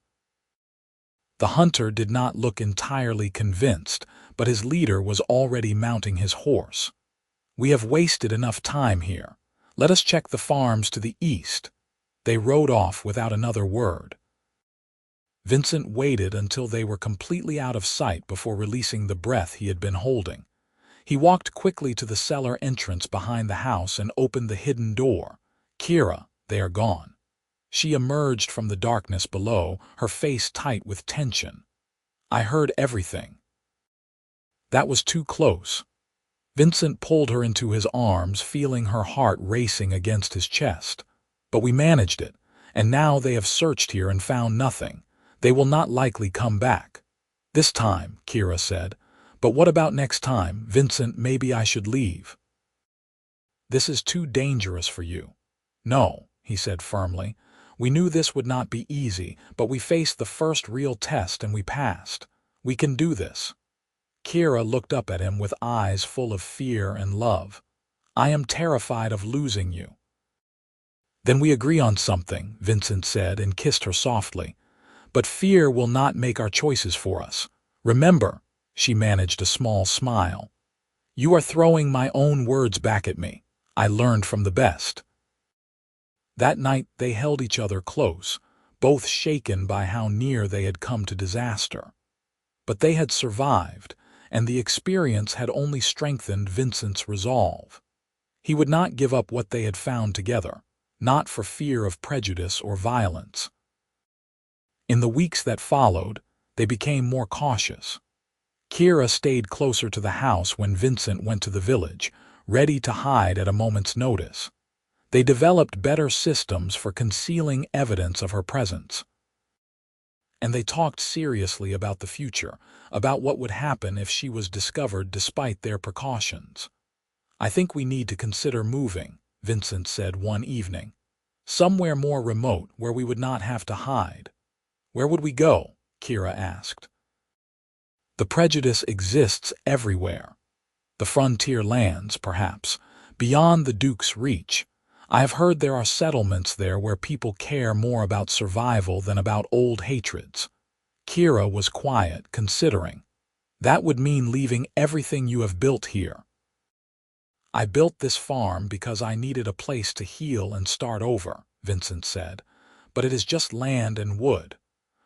The hunter did not look entirely convinced, but his leader was already mounting his horse. "We have wasted enough time here. Let us check the farms to the east." They rode off without another word. Vincent waited until they were completely out of sight before releasing the breath he had been holding. He walked quickly to the cellar entrance behind the house and opened the hidden door. "Kira, they are gone." She emerged from the darkness below, her face tight with tension. "I heard everything." "That was too close." Vincent pulled her into his arms, feeling her heart racing against his chest. "But we managed it, and now they have searched here and found nothing. They will not likely come back." This time, Kira said. But what about next time, Vincent? Maybe I should leave. This is too dangerous for you. No, he said firmly. We knew this would not be easy, but we faced the first real test and we passed. We can do this. Kira looked up at him with eyes full of fear and love. I am terrified of losing you. Then we agree on something, Vincent said and kissed her softly. But fear will not make our choices for us. Remember, she managed a small smile. You are throwing my own words back at me. I learned from the best. That night they held each other close, both shaken by how near they had come to disaster. But they had survived, and the experience had only strengthened Vincent's resolve. He would not give up what they had found together, not for fear of prejudice or violence. In the weeks that followed, they became more cautious. Kira stayed closer to the house when Vincent went to the village, ready to hide at a moment's notice. They developed better systems for concealing evidence of her presence. And they talked seriously about the future, about what would happen if she was discovered despite their precautions. I think we need to consider moving, Vincent said one evening. Somewhere more remote where we would not have to hide. Where would we go? Kira asked. The prejudice exists everywhere. The frontier lands, perhaps, beyond the Duke's reach. I have heard there are settlements there where people care more about survival than about old hatreds. Kira was quiet, considering. That would mean leaving everything you have built here. I built this farm because I needed a place to heal and start over, Vincent said. But it is just land and wood.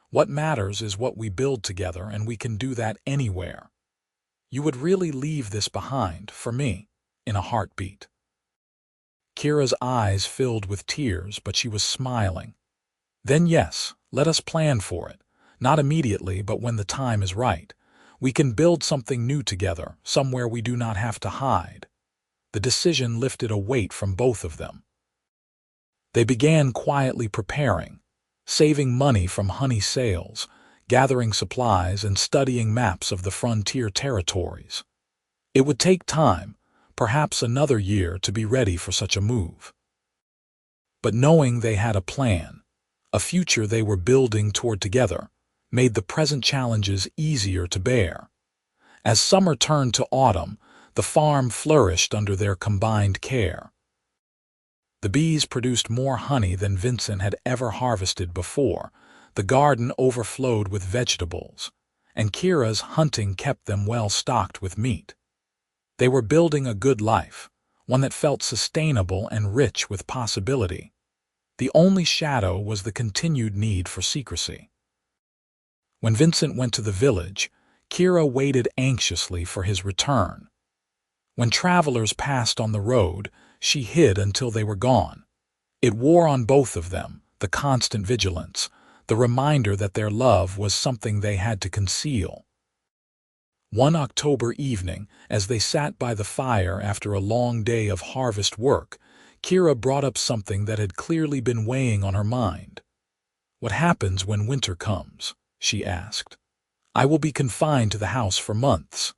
What matters is what we build together, and we can do that anywhere. You would really leave this behind, for me, in a heartbeat. Kira's eyes filled with tears, but she was smiling. Then yes, let us plan for it. Not immediately, but when the time is right. We can build something new together, somewhere we do not have to hide. The decision lifted a weight from both of them. They began quietly preparing, saving money from honey sales, gathering supplies and studying maps of the frontier territories. It would take time, perhaps another year, to be ready for such a move. But knowing they had a plan, a future they were building toward together, made the present challenges easier to bear. As summer turned to autumn, the farm flourished under their combined care. The bees produced more honey than Vincent had ever harvested before. The garden overflowed with vegetables, and Kira's hunting kept them well stocked with meat. They were building a good life, one that felt sustainable and rich with possibility. The only shadow was the continued need for secrecy. When Vincent went to the village, Kira waited anxiously for his return. When travelers passed on the road, she hid until they were gone. It wore on both of them, the constant vigilance, the reminder that their love was something they had to conceal. One October evening, as they sat by the fire after a long day of harvest work, Kira brought up something that had clearly been weighing on her mind. "What happens when winter comes?" she asked. "I will be confined to the house for months.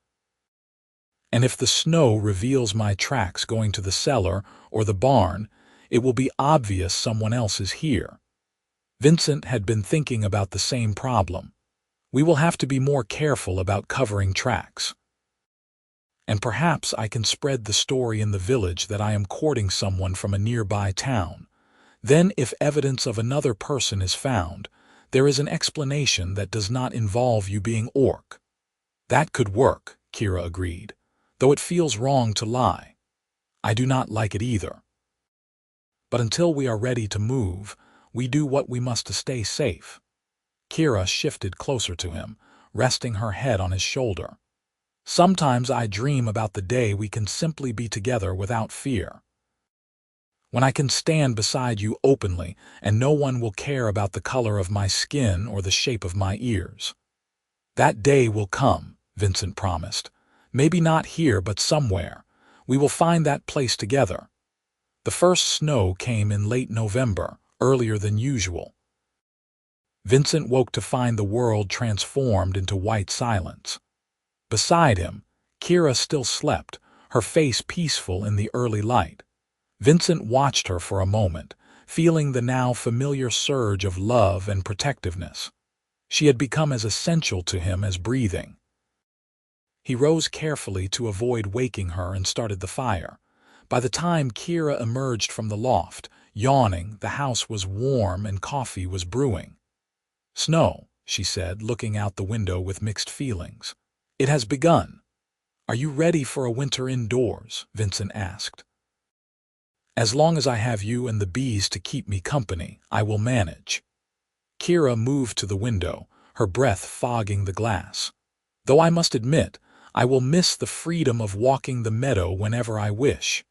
And if the snow reveals my tracks going to the cellar or the barn, it will be obvious someone else is here." Vincent had been thinking about the same problem. We will have to be more careful about covering tracks. And perhaps I can spread the story in the village that I am courting someone from a nearby town. Then, if evidence of another person is found, there is an explanation that does not involve you being orc. That could work, Kira agreed, though it feels wrong to lie. I do not like it either. But until we are ready to move, we do what we must to stay safe. Kira shifted closer to him, resting her head on his shoulder. Sometimes I dream about the day we can simply be together without fear. When I can stand beside you openly and no one will care about the color of my skin or the shape of my ears. That day will come, Vincent promised. Maybe not here, but somewhere. We will find that place together. The first snow came in late November, earlier than usual. Vincent woke to find the world transformed into white silence. Beside him, Kira still slept, her face peaceful in the early light. Vincent watched her for a moment, feeling the now familiar surge of love and protectiveness. She had become as essential to him as breathing. He rose carefully to avoid waking her and started the fire. By the time Kira emerged from the loft, yawning, the house was warm and coffee was brewing. "Snow," she said, looking out the window with mixed feelings. "It has begun." "Are you ready for a winter indoors?" Vincent asked. "As long as I have you and the bees to keep me company, I will manage." Kira moved to the window, her breath fogging the glass. "Though I must admit, I will miss the freedom of walking the meadow whenever I wish."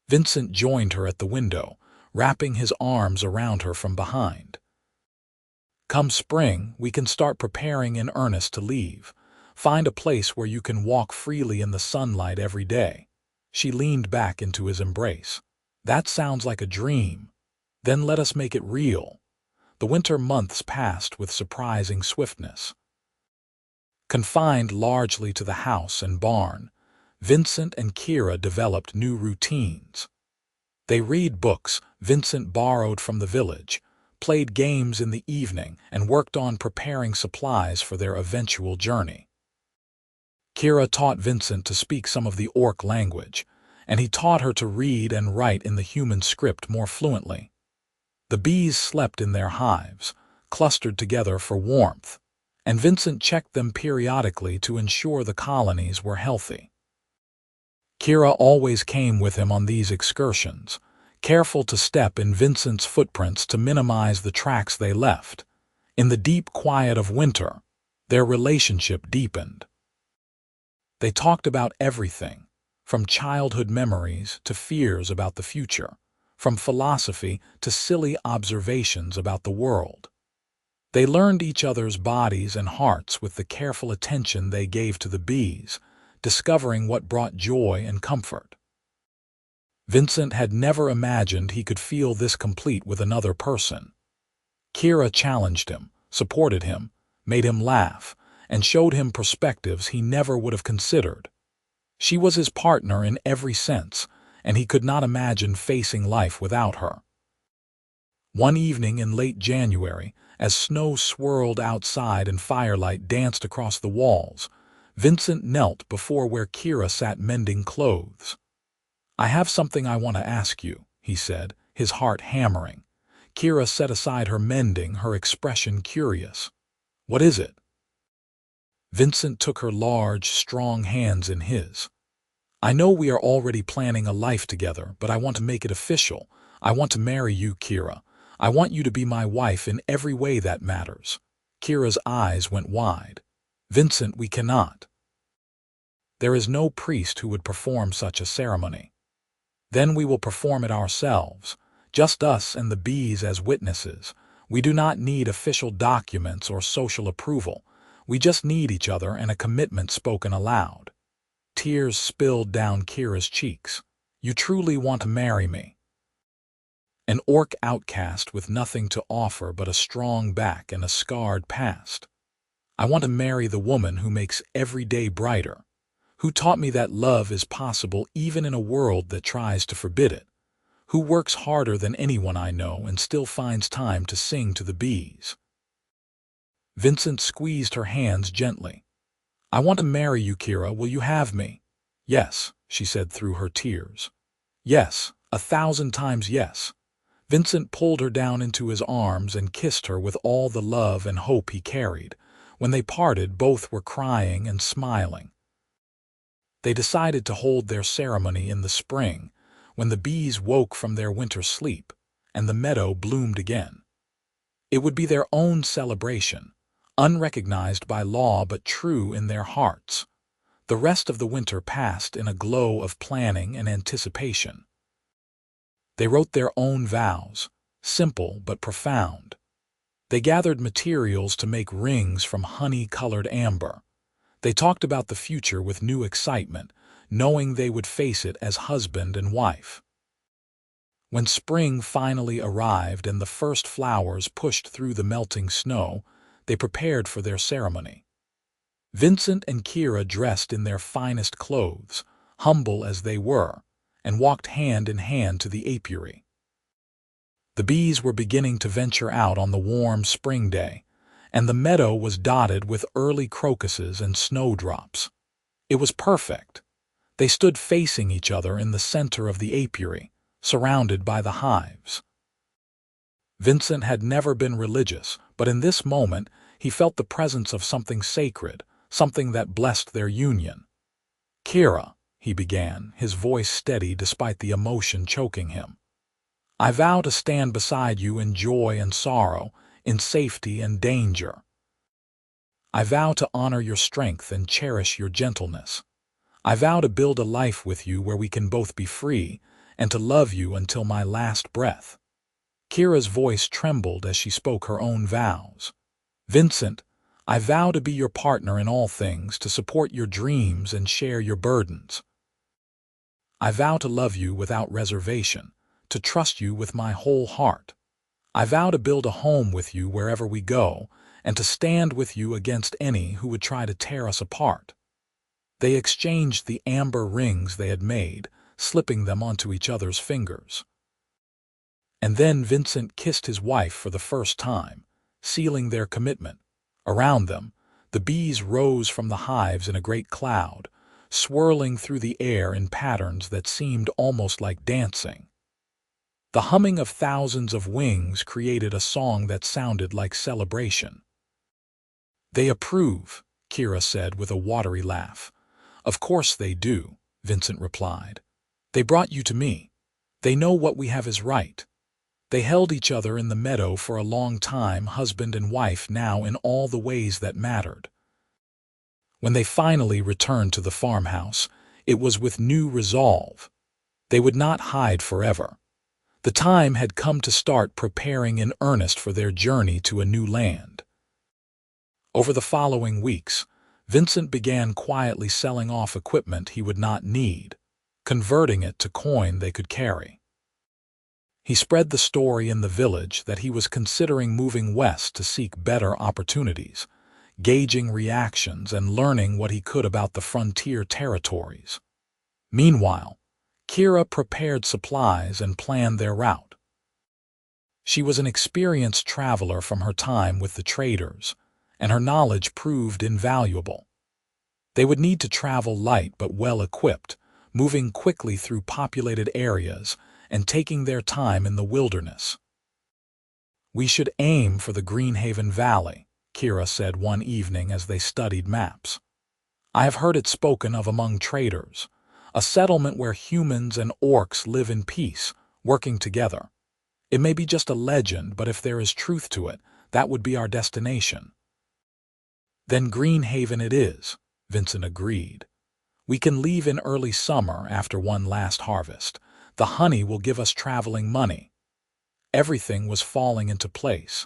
Vincent joined her at the window, wrapping his arms around her from behind. "Come spring, we can start preparing in earnest to leave. Find a place where you can walk freely in the sunlight every day." She leaned back into his embrace. "That sounds like a dream. Then let us make it real." The winter months passed with surprising swiftness. Confined largely to the house and barn, Vincent and Kira developed new routines. They read books Vincent borrowed from the village, played games in the evening, and worked on preparing supplies for their eventual journey. Kira taught Vincent to speak some of the orc language, and he taught her to read and write in the human script more fluently. The bees slept in their hives, clustered together for warmth, and Vincent checked them periodically to ensure the colonies were healthy. Kira always came with him on these excursions, careful to step in Vincent's footprints to minimize the tracks they left. In the deep quiet of winter, their relationship deepened. They talked about everything, from childhood memories to fears about the future, from philosophy to silly observations about the world. They learned each other's bodies and hearts with the careful attention they gave to the bees, discovering what brought joy and comfort. Vincent had never imagined he could feel this complete with another person. Kira challenged him, supported him, made him laugh, and showed him perspectives he never would have considered. She was his partner in every sense, and he could not imagine facing life without her. One evening in late January, as snow swirled outside and firelight danced across the walls, Vincent knelt before where Kira sat mending clothes. "I have something I want to ask you," he said, his heart hammering. Kira set aside her mending, her expression curious. "What is it?" Vincent took her large, strong hands in his. "I know we are already planning a life together, but I want to make it official. I want to marry you, Kira. I want you to be my wife in every way that matters." Kira's eyes went wide. "Vincent, we cannot. There is no priest who would perform such a ceremony. Then we will perform it ourselves, just us and the bees as witnesses. We do not need official documents or social approval. We just need each other and a commitment spoken aloud." Tears spilled down Kira's cheeks. "You truly want to marry me?" An orc outcast with nothing to offer but a strong back and a scarred past. "I want to marry the woman who makes every day brighter, who taught me that love is possible even in a world that tries to forbid it, who works harder than anyone I know and still finds time to sing to the bees." Vincent squeezed her hands gently. "I want to marry you, Kira. Will you have me?" "Yes," she said through her tears. "Yes, 1,000 times yes." Vincent pulled her down into his arms and kissed her with all the love and hope he carried. When they parted, both were crying and smiling. They decided to hold their ceremony in the spring, when the bees woke from their winter sleep, and the meadow bloomed again. It would be their own celebration, unrecognized by law but true in their hearts. The rest of the winter passed in a glow of planning and anticipation. They wrote their own vows, simple but profound. They gathered materials to make rings from honey-colored amber. They talked about the future with new excitement, knowing they would face it as husband and wife. When spring finally arrived and the first flowers pushed through the melting snow, they prepared for their ceremony. Vincent and Kira dressed in their finest clothes, humble as they were, and walked hand in hand to the apiary. The bees were beginning to venture out on the warm spring day, and the meadow was dotted with early crocuses and snowdrops. It was perfect. They stood facing each other in the center of the apiary, surrounded by the hives. Vincent had never been religious, but in this moment he felt the presence of something sacred, something that blessed their union. "Kira," he began, his voice steady despite the emotion choking him. "I vow to stand beside you in joy and sorrow, in safety and danger. I vow to honor your strength and cherish your gentleness. I vow to build a life with you where we can both be free, and to love you until my last breath." Kira's voice trembled as she spoke her own vows. "Vincent, I vow to be your partner in all things, to support your dreams and share your burdens. I vow to love you without reservation, to trust you with my whole heart. I vow to build a home with you wherever we go, and to stand with you against any who would try to tear us apart." They exchanged the amber rings they had made, slipping them onto each other's fingers. And then Vincent kissed his wife for the first time, sealing their commitment. Around them, the bees rose from the hives in a great cloud, swirling through the air in patterns that seemed almost like dancing. The humming of thousands of wings created a song that sounded like celebration. "They approve," Kira said with a watery laugh. "Of course they do," Vincent replied. "They brought you to me. They know what we have is right." They held each other in the meadow for a long time, husband and wife now in all the ways that mattered. When they finally returned to the farmhouse, it was with new resolve. They would not hide forever. The time had come to start preparing in earnest for their journey to a new land. Over the following weeks, Vincent began quietly selling off equipment he would not need, converting it to coin they could carry. He spread the story in the village that he was considering moving west to seek better opportunities, gauging reactions and learning what he could about the frontier territories. Meanwhile, Kira prepared supplies and planned their route. She was an experienced traveler from her time with the traders, and her knowledge proved invaluable. They would need to travel light but well equipped, moving quickly through populated areas and taking their time in the wilderness. "We should aim for the Greenhaven Valley," Kira said one evening as they studied maps. "I have heard it spoken of among traders, a settlement where humans and orcs live in peace, working together. It may be just a legend, but if there is truth to it, that would be our destination." "Then Greenhaven it is," Vincent agreed. "We can leave in early summer after one last harvest. The honey will give us traveling money." Everything was falling into place.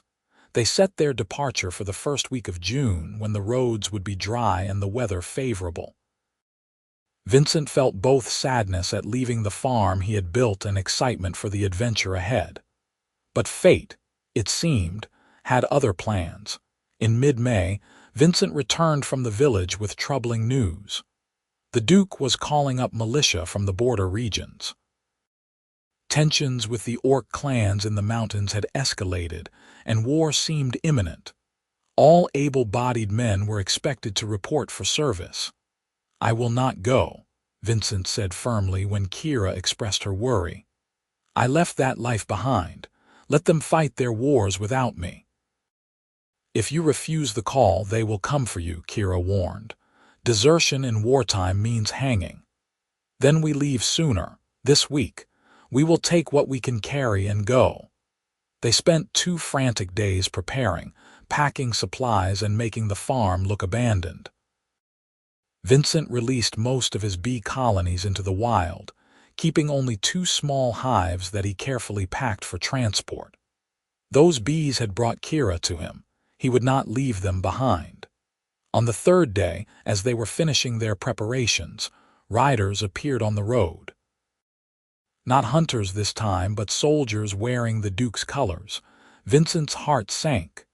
They set their departure for the first week of June, when the roads would be dry and the weather favorable. Vincent felt both sadness at leaving the farm he had built and excitement for the adventure ahead. But fate, it seemed, had other plans. In mid-May, Vincent returned from the village with troubling news. The Duke was calling up militia from the border regions. Tensions with the orc clans in the mountains had escalated, and war seemed imminent. All able-bodied men were expected to report for service. "I will not go," Vincent said firmly when Kira expressed her worry. "I left that life behind. Let them fight their wars without me." "If you refuse the call, they will come for you," Kira warned. "Desertion in wartime means hanging." "Then we leave sooner, this week. We will take what we can carry and go." They spent 2 frantic days preparing, packing supplies and making the farm look abandoned. Vincent released most of his bee colonies into the wild, keeping only 2 small hives that he carefully packed for transport. Those bees had brought Kira to him. He would not leave them behind. On the 3rd day, as they were finishing their preparations, riders appeared on the road. Not hunters this time, but soldiers wearing the Duke's colors. Vincent's heart sank.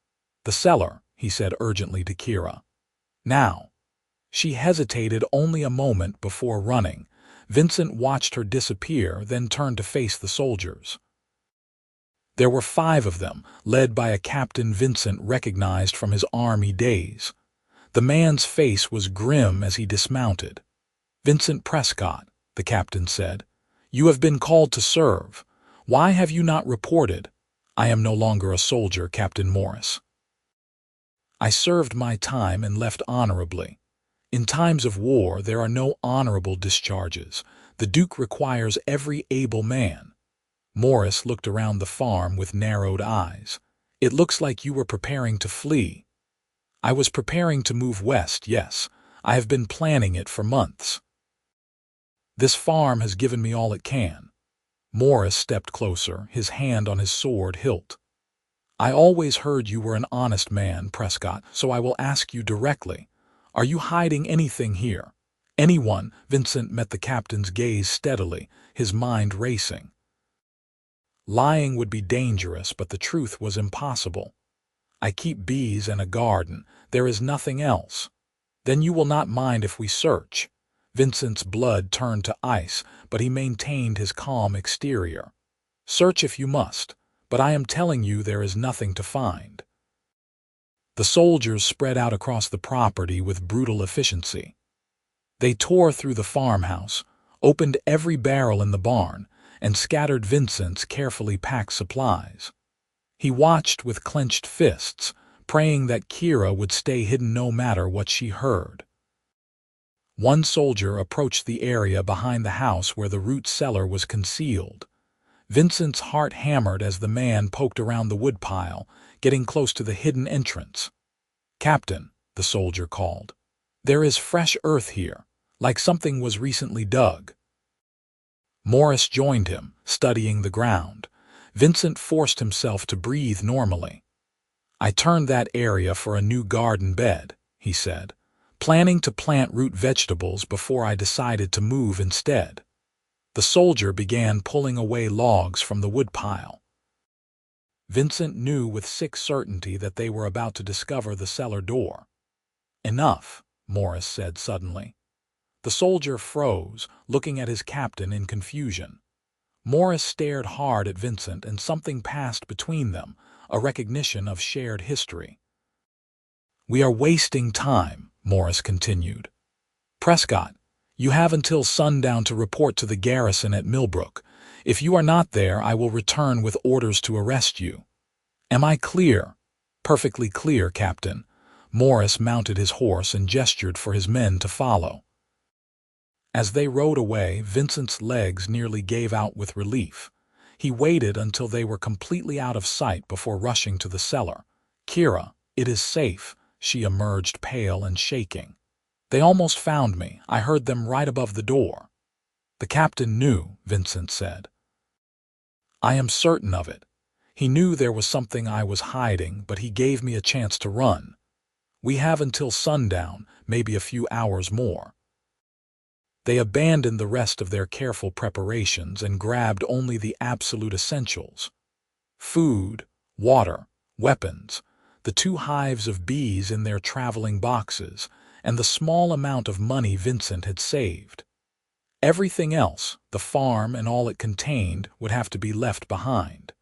"The cellar," he said urgently to Kira. "Now." She hesitated only a moment before running. Vincent watched her disappear, then turned to face the soldiers. There were 5 of them, led by a captain Vincent recognized from his army days. The man's face was grim as he dismounted. "Vincent Prescott," the captain said, "you have been called to serve. Why have you not reported?" "I am no longer a soldier, Captain Morris. I served my time and left honorably. In times of war, there are no honorable discharges. The Duke requires every able man." Morris looked around the farm with narrowed eyes. "It looks like you were preparing to flee." "I was preparing to move west, yes. I have been planning it for months. This farm has given me all it can." Morris stepped closer, his hand on his sword hilt. "I always heard you were an honest man, Prescott, so I will ask you directly. Are you hiding anything here?" "Anyone?" Vincent met the captain's gaze steadily, his mind racing. Lying would be dangerous, but the truth was impossible. "I keep bees and a garden. There is nothing else." "Then you will not mind if we search." Vincent's blood turned to ice, but he maintained his calm exterior. "Search if you must, but I am telling you there is nothing to find." The soldiers spread out across the property with brutal efficiency. They tore through the farmhouse, opened every barrel in the barn, and scattered Vincent's carefully packed supplies. He watched with clenched fists, praying that Kira would stay hidden no matter what she heard. One soldier approached the area behind the house where the root cellar was concealed. Vincent's heart hammered as the man poked around the woodpile, getting close to the hidden entrance. "Captain," the soldier called, "there is fresh earth here, like something was recently dug." Morris joined him, studying the ground. Vincent forced himself to breathe normally. "I turned that area for a new garden bed," he said, "planning to plant root vegetables before I decided to move instead." The soldier began pulling away logs from the woodpile. Vincent knew with sick certainty that they were about to discover the cellar door. "Enough," Morris said suddenly. The soldier froze, looking at his captain in confusion. Morris stared hard at Vincent, and something passed between them, a recognition of shared history. "We are wasting time," Morris continued. "Prescott, you have until sundown to report to the garrison at Millbrook. If you are not there, I will return with orders to arrest you." "Am I clear?" "Perfectly clear, Captain." Morris mounted his horse and gestured for his men to follow. As they rode away, Vincent's legs nearly gave out with relief. He waited until they were completely out of sight before rushing to the cellar. "Kira, it is safe." She emerged pale and shaking. "They almost found me. I heard them right above the door." "The captain knew," Vincent said. "I am certain of it. He knew there was something I was hiding, but he gave me a chance to run. We have until sundown, maybe a few hours more." They abandoned the rest of their careful preparations and grabbed only the absolute essentials: food, water, weapons, the 2 hives of bees in their traveling boxes, and the small amount of money Vincent had saved. Everything else, the farm and all it contained, would have to be left behind.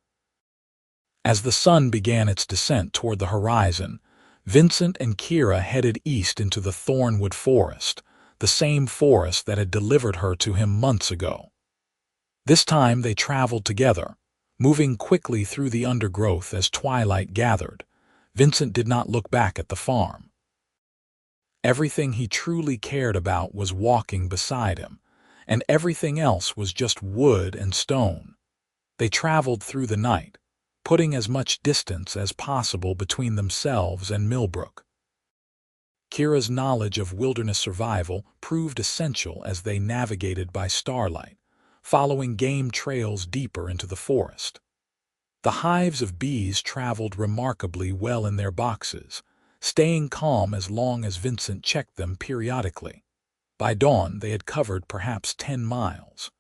As the sun began its descent toward the horizon, Vincent and Kira headed east into the Thornwood Forest, the same forest that had delivered her to him months ago. This time they traveled together, moving quickly through the undergrowth as twilight gathered. Vincent did not look back at the farm. Everything he truly cared about was walking beside him, and everything else was just wood and stone. They traveled through the night, putting as much distance as possible between themselves and Millbrook. Kira's knowledge of wilderness survival proved essential as they navigated by starlight, following game trails deeper into the forest. The hives of bees traveled remarkably well in their boxes, staying calm as long as Vincent checked them periodically. By dawn, they had covered perhaps 10 miles.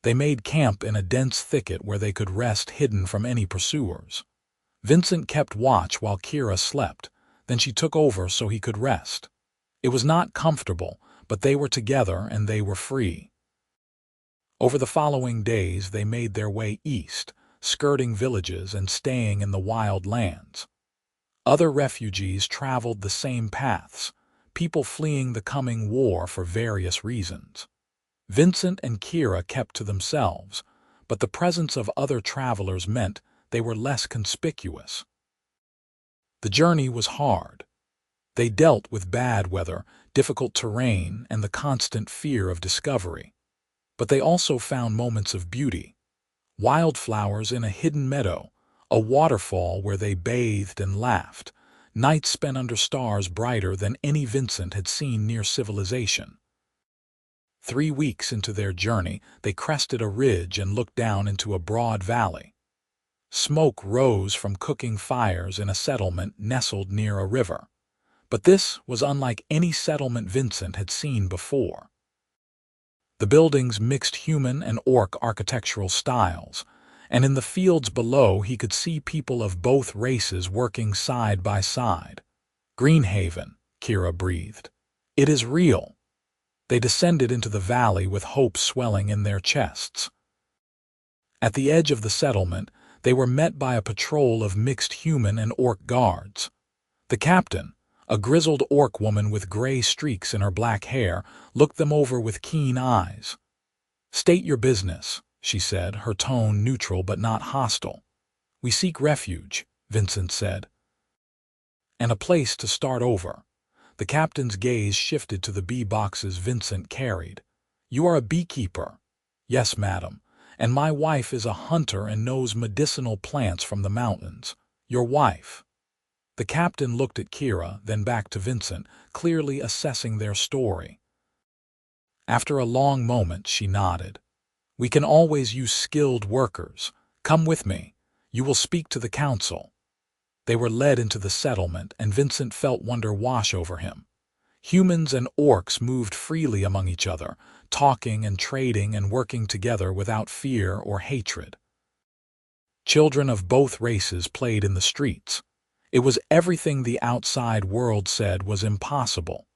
They made camp in a dense thicket where they could rest hidden from any pursuers. Vincent kept watch while Kira slept, then she took over so he could rest. It was not comfortable, but they were together and they were free. Over the following days they made their way east, skirting villages and staying in the wild lands. Other refugees traveled the same paths, people fleeing the coming war for various reasons. Vincent and Kira kept to themselves, but the presence of other travelers meant they were less conspicuous. The journey was hard. They dealt with bad weather, difficult terrain, and the constant fear of discovery. But they also found moments of beauty. Wildflowers in a hidden meadow, a waterfall where they bathed and laughed, nights spent under stars brighter than any Vincent had seen near civilization. 3 weeks into their journey, they crested a ridge and looked down into a broad valley. Smoke rose from cooking fires in a settlement nestled near a river. But this was unlike any settlement Vincent had seen before. The buildings mixed human and orc architectural styles, and in the fields below he could see people of both races working side by side. Greenhaven, Kira breathed. It is real. They descended into the valley with hope swelling in their chests. At the edge of the settlement, they were met by a patrol of mixed human and orc guards. The captain, a grizzled orc woman with gray streaks in her black hair, looked them over with keen eyes. "State your business," she said, her tone neutral but not hostile. "We seek refuge," Vincent said. "And a place to start over." The captain's gaze shifted to the bee boxes Vincent carried. "You are a beekeeper." "Yes, madam. And my wife is a hunter and knows medicinal plants from the mountains." "Your wife?" The captain looked at Kira, then back to Vincent, clearly assessing their story. After a long moment, she nodded. "We can always use skilled workers. Come with me. You will speak to the council." They were led into the settlement, and Vincent felt wonder wash over him. Humans and orcs moved freely among each other, talking and trading and working together without fear or hatred. Children of both races played in the streets. It was everything the outside world said was impossible.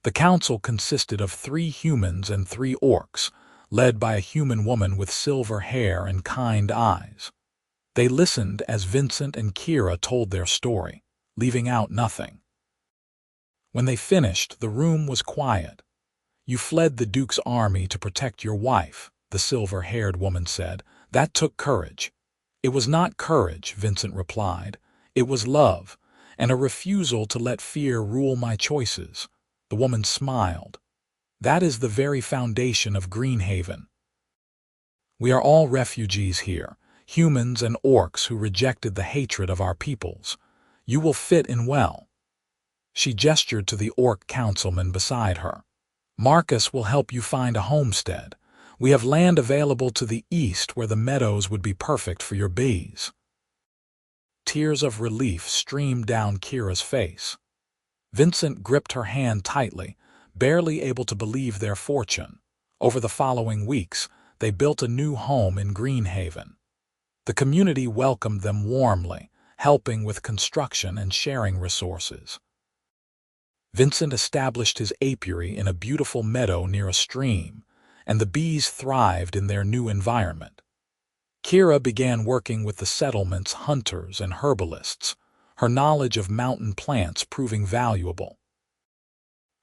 The council consisted of 3 humans and 3 orcs, led by a human woman with silver hair and kind eyes. They listened as Vincent and Kira told their story, leaving out nothing. When they finished, the room was quiet. "You fled the Duke's army to protect your wife," the silver-haired woman said. "That took courage." "It was not courage," Vincent replied. "It was love, and a refusal to let fear rule my choices." The woman smiled. "That is the very foundation of Greenhaven. We are all refugees here, humans and orcs who rejected the hatred of our peoples. You will fit in well." She gestured to the orc councilman beside her. "Marcus will help you find a homestead. We have land available to the east where the meadows would be perfect for your bees." Tears of relief streamed down Kira's face. Vincent gripped her hand tightly, barely able to believe their fortune. Over the following weeks, they built a new home in Greenhaven. The community welcomed them warmly, helping with construction and sharing resources. Vincent established his apiary in a beautiful meadow near a stream, and the bees thrived in their new environment. Kira began working with the settlement's hunters and herbalists, her knowledge of mountain plants proving valuable.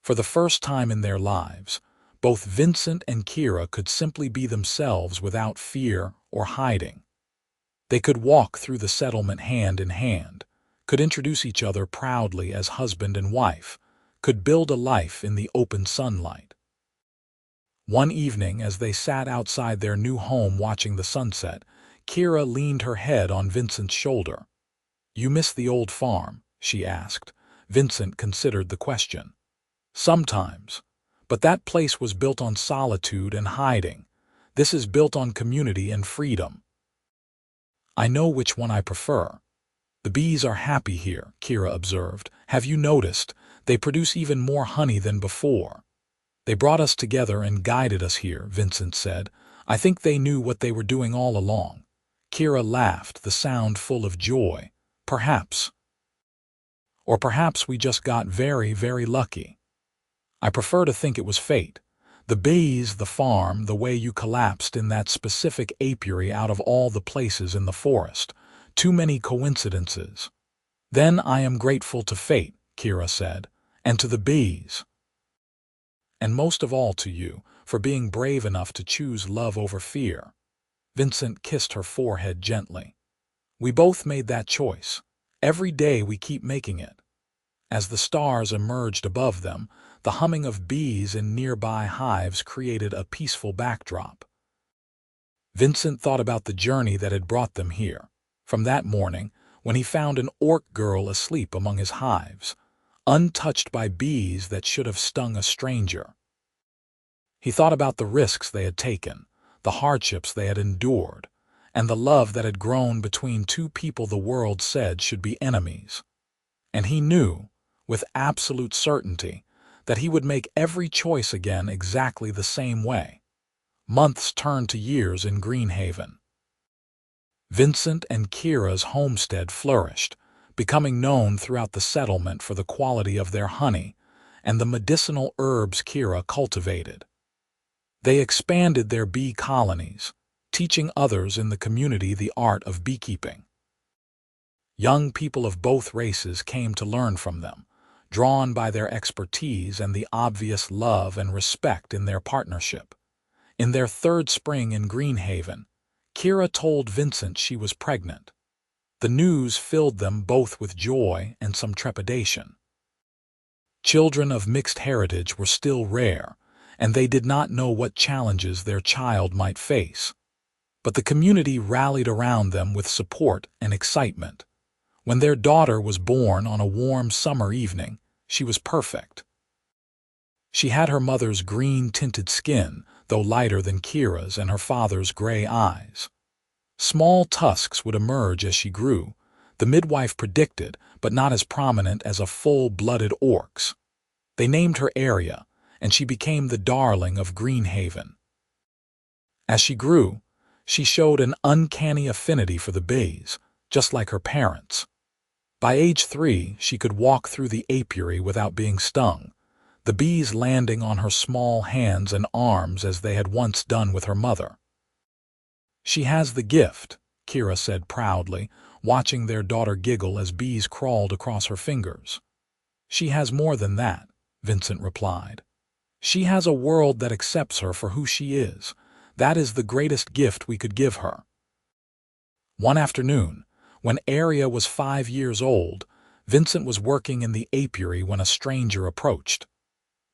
For the first time in their lives, both Vincent and Kira could simply be themselves without fear or hiding. They could walk through the settlement hand in hand, could introduce each other proudly as husband and wife, could build a life in the open sunlight. One evening, as they sat outside their new home watching the sunset, Kira leaned her head on Vincent's shoulder. "You miss the old farm?" she asked. Vincent considered the question. "Sometimes. But that place was built on solitude and hiding. This is built on community and freedom." "I know which one I prefer." "The bees are happy here," Kira observed. "Have you noticed? They produce even more honey than before." "They brought us together and guided us here," Vincent said. I think they knew what they were doing all along. Kira laughed, the sound full of joy. Perhaps. Or perhaps we just got very, very lucky. I prefer to think it was fate. The bees, the farm, the way you collapsed in that specific apiary out of all the places in the forest. Too many coincidences. Then I am grateful to fate, Kira said, and to the bees. And most of all to you, for being brave enough to choose love over fear. Vincent kissed her forehead gently. We both made that choice. Every day we keep making it. As the stars emerged above them, the humming of bees in nearby hives created a peaceful backdrop. Vincent thought about the journey that had brought them here. From that morning, when he found an orc girl asleep among his hives, untouched by bees that should have stung a stranger. He thought about the risks they had taken, the hardships they had endured, and the love that had grown between two people the world said should be enemies. And he knew, with absolute certainty, that he would make every choice again exactly the same way. Months turned to years in Greenhaven. Vincent and Kira's homestead flourished, becoming known throughout the settlement for the quality of their honey and the medicinal herbs Kira cultivated. They expanded their bee colonies, teaching others in the community the art of beekeeping. Young people of both races came to learn from them, drawn by their expertise and the obvious love and respect in their partnership. In their third spring in Greenhaven, Kira told Vincent she was pregnant. The news filled them both with joy and some trepidation. Children of mixed heritage were still rare, and they did not know what challenges their child might face. But the community rallied around them with support and excitement. When their daughter was born on a warm summer evening, she was perfect. She had her mother's green-tinted skin, though lighter than Kira's, and her father's gray eyes. Small tusks would emerge as she grew, the midwife predicted, but not as prominent as a full-blooded orc's. They named her Arya, and she became the darling of Greenhaven. As she grew, she showed an uncanny affinity for the bees, just like her parents. By age 3, she could walk through the apiary without being stung, the bees landing on her small hands and arms as they had once done with her mother. She has the gift, Kira said proudly, watching their daughter giggle as bees crawled across her fingers. She has more than that, Vincent replied. She has a world that accepts her for who she is. That is the greatest gift we could give her. One afternoon, when Arya was 5 years old, Vincent was working in the apiary when a stranger approached.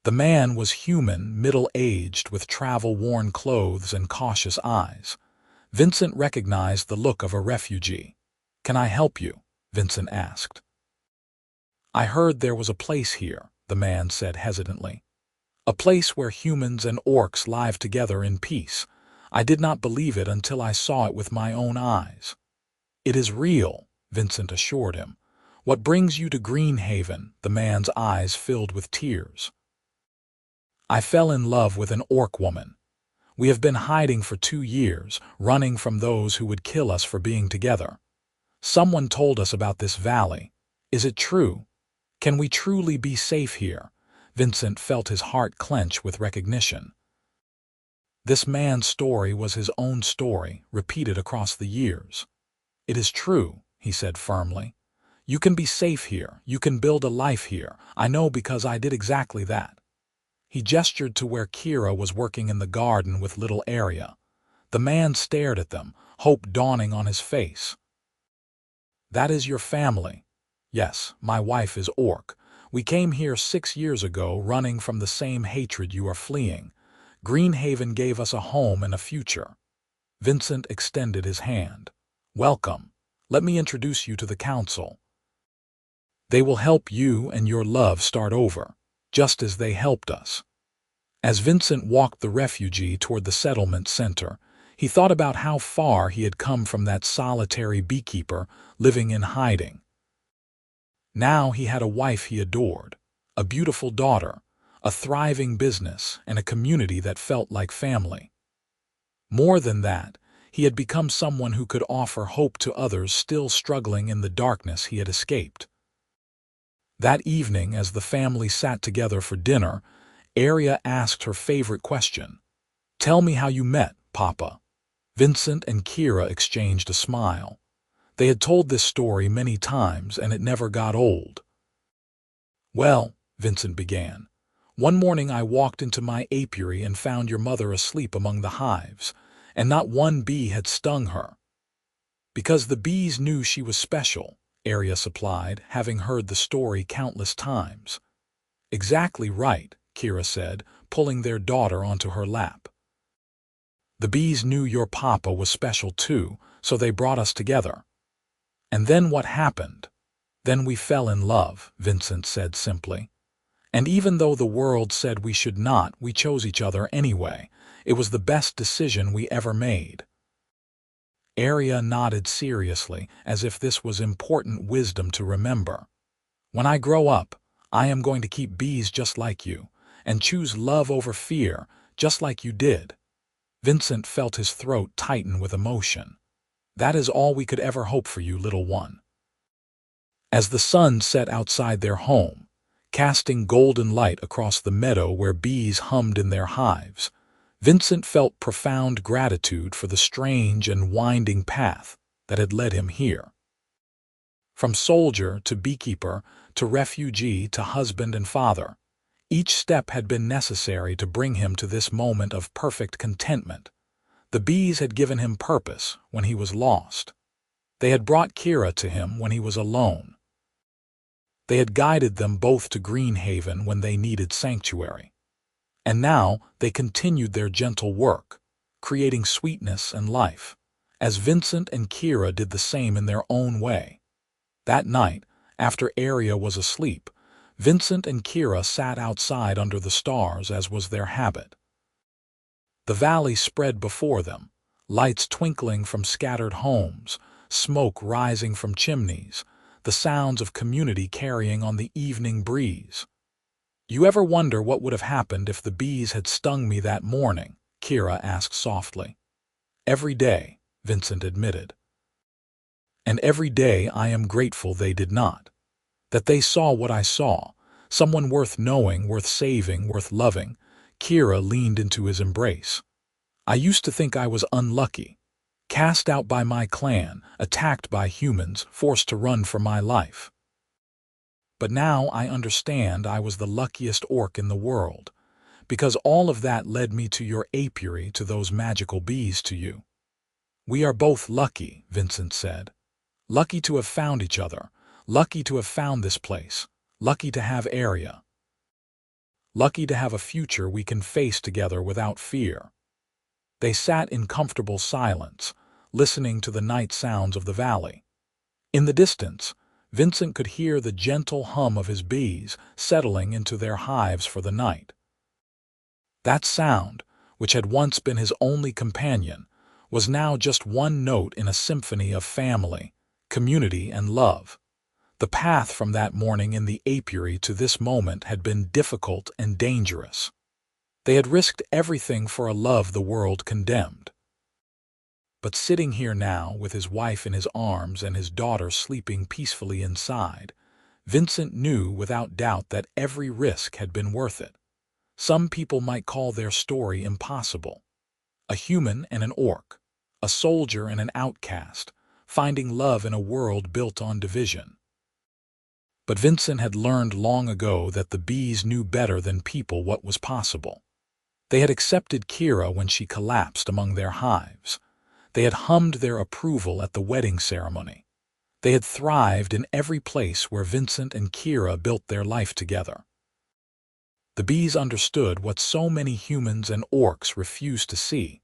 The man was human, middle-aged, with travel-worn clothes and cautious eyes. Vincent recognized the look of a refugee. "Can I help you?" Vincent asked. "I heard there was a place here," the man said hesitantly. "A place where humans and orcs live together in peace. I did not believe it until I saw it with my own eyes." "It is real," Vincent assured him. "What brings you to Greenhaven?" The man's eyes filled with tears. "I fell in love with an orc woman. We have been hiding for 2 years, running from those who would kill us for being together. Someone told us about this valley. Is it true? Can we truly be safe here?" Vincent felt his heart clench with recognition. This man's story was his own story, repeated across the years. "It is true," he said firmly. "You can be safe here. You can build a life here. I know because I did exactly that." He gestured to where Kira was working in the garden with little Arya. The man stared at them, hope dawning on his face. "That is your family." "Yes, my wife is orc. We came here 6 years ago, running from the same hatred you are fleeing. Greenhaven gave us a home and a future." Vincent extended his hand. "Welcome. Let me introduce you to the council. They will help you and your love start over, just as they helped us." As Vincent walked the refugee toward the settlement center, he thought about how far he had come from that solitary beekeeper living in hiding. Now he had a wife he adored, a beautiful daughter, a thriving business, and a community that felt like family. More than that, he had become someone who could offer hope to others still struggling in the darkness he had escaped. That evening, as the family sat together for dinner, Arya asked her favorite question. "Tell me how you met, Papa." Vincent and Kira exchanged a smile. They had told this story many times, and it never got old. "Well," Vincent began, "one morning I walked into my apiary and found your mother asleep among the hives, and not one bee had stung her." "Because the bees knew she was special," Arya supplied, having heard the story countless times. "Exactly right," Kira said, pulling their daughter onto her lap. "The bees knew your papa was special too, so they brought us together." "And then what happened?" "Then we fell in love," Vincent said simply. "And even though the world said we should not, we chose each other anyway. It was the best decision we ever made." Arya nodded seriously, as if this was important wisdom to remember. "When I grow up, I am going to keep bees just like you, and choose love over fear, just like you did." Vincent felt his throat tighten with emotion. "That is all we could ever hope for you, little one." As the sun set outside their home, casting golden light across the meadow where bees hummed in their hives, Vincent felt profound gratitude for the strange and winding path that had led him here. From soldier to beekeeper to refugee to husband and father, each step had been necessary to bring him to this moment of perfect contentment. The bees had given him purpose when he was lost. They had brought Kira to him when he was alone. They had guided them both to Greenhaven when they needed sanctuary. And now they continued their gentle work, creating sweetness and life, as Vincent and Kira did the same in their own way. That night, after Arya was asleep, Vincent and Kira sat outside under the stars as was their habit. The valley spread before them, lights twinkling from scattered homes, smoke rising from chimneys, the sounds of community carrying on the evening breeze. "You ever wonder what would have happened if the bees had stung me that morning?" Kira asked softly. "Every day," Vincent admitted. "And every day I am grateful they did not. That they saw what I saw, someone worth knowing, worth saving, worth loving." Kira leaned into his embrace. "I used to think I was unlucky, cast out by my clan, attacked by humans, forced to run for my life. But now I understand I was the luckiest orc in the world, because all of that led me to your apiary, to those magical bees, to you." "We are both lucky," Vincent said. "Lucky to have found each other, lucky to have found this place, lucky to have Arya. Lucky to have a future we can face together without fear." They sat in comfortable silence, listening to the night sounds of the valley. In the distance, Vincent could hear the gentle hum of his bees settling into their hives for the night. That sound, which had once been his only companion, was now just one note in a symphony of family, community, and love. The path from that morning in the apiary to this moment had been difficult and dangerous. They had risked everything for a love the world condemned. But sitting here now, with his wife in his arms and his daughter sleeping peacefully inside, Vincent knew without doubt that every risk had been worth it. Some people might call their story impossible. A human and an orc, a soldier and an outcast, finding love in a world built on division. But Vincent had learned long ago that the bees knew better than people what was possible. They had accepted Kira when she collapsed among their hives. They had hummed their approval at the wedding ceremony. They had thrived in every place where Vincent and Kira built their life together. The bees understood what so many humans and orcs refused to see.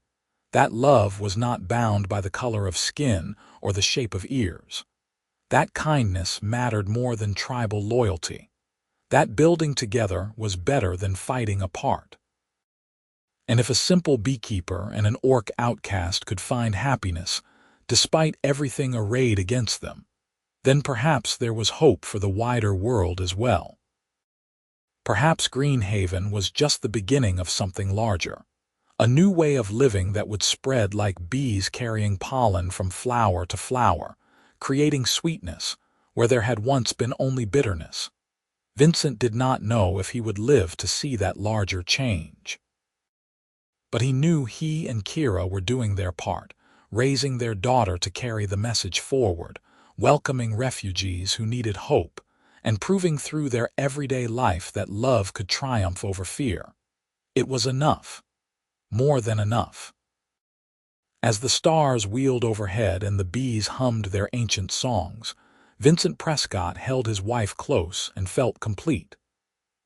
That love was not bound by the color of skin or the shape of ears. That kindness mattered more than tribal loyalty. That building together was better than fighting apart. And if a simple beekeeper and an orc outcast could find happiness, despite everything arrayed against them, then perhaps there was hope for the wider world as well. Perhaps Greenhaven was just the beginning of something larger, A new way of living that would spread like bees carrying pollen from flower to flower, creating sweetness where there had once been only bitterness. Vincent did not know if he would live to see that larger change. But he knew he and Kira were doing their part, raising their daughter to carry the message forward, welcoming refugees who needed hope, and proving through their everyday life that love could triumph over fear. It was enough. More than enough. As the stars wheeled overhead and the bees hummed their ancient songs, Vincent Prescott held his wife close and felt complete.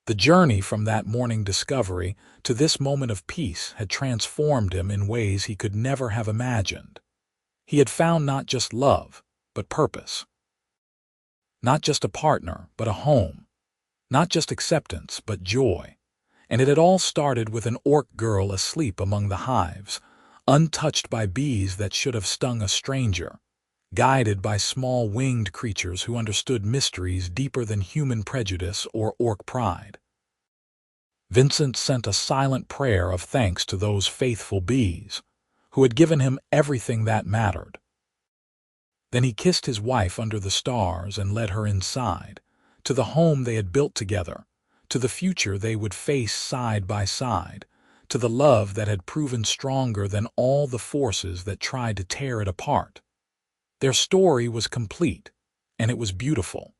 The journey from that morning discovery to this moment of peace had transformed him in ways he could never have imagined. He had found not just love, but purpose. Not just a partner, but a home. Not just acceptance, but joy. And it had all started with an orc girl asleep among the hives, untouched by bees that should have stung a stranger, guided by small winged creatures who understood mysteries deeper than human prejudice or orc pride. Vincent sent a silent prayer of thanks to those faithful bees, who had given him everything that mattered. Then he kissed his wife under the stars and led her inside, to the home they had built together, to the future they would face side by side, to the love that had proven stronger than all the forces that tried to tear it apart. Their story was complete, and it was beautiful.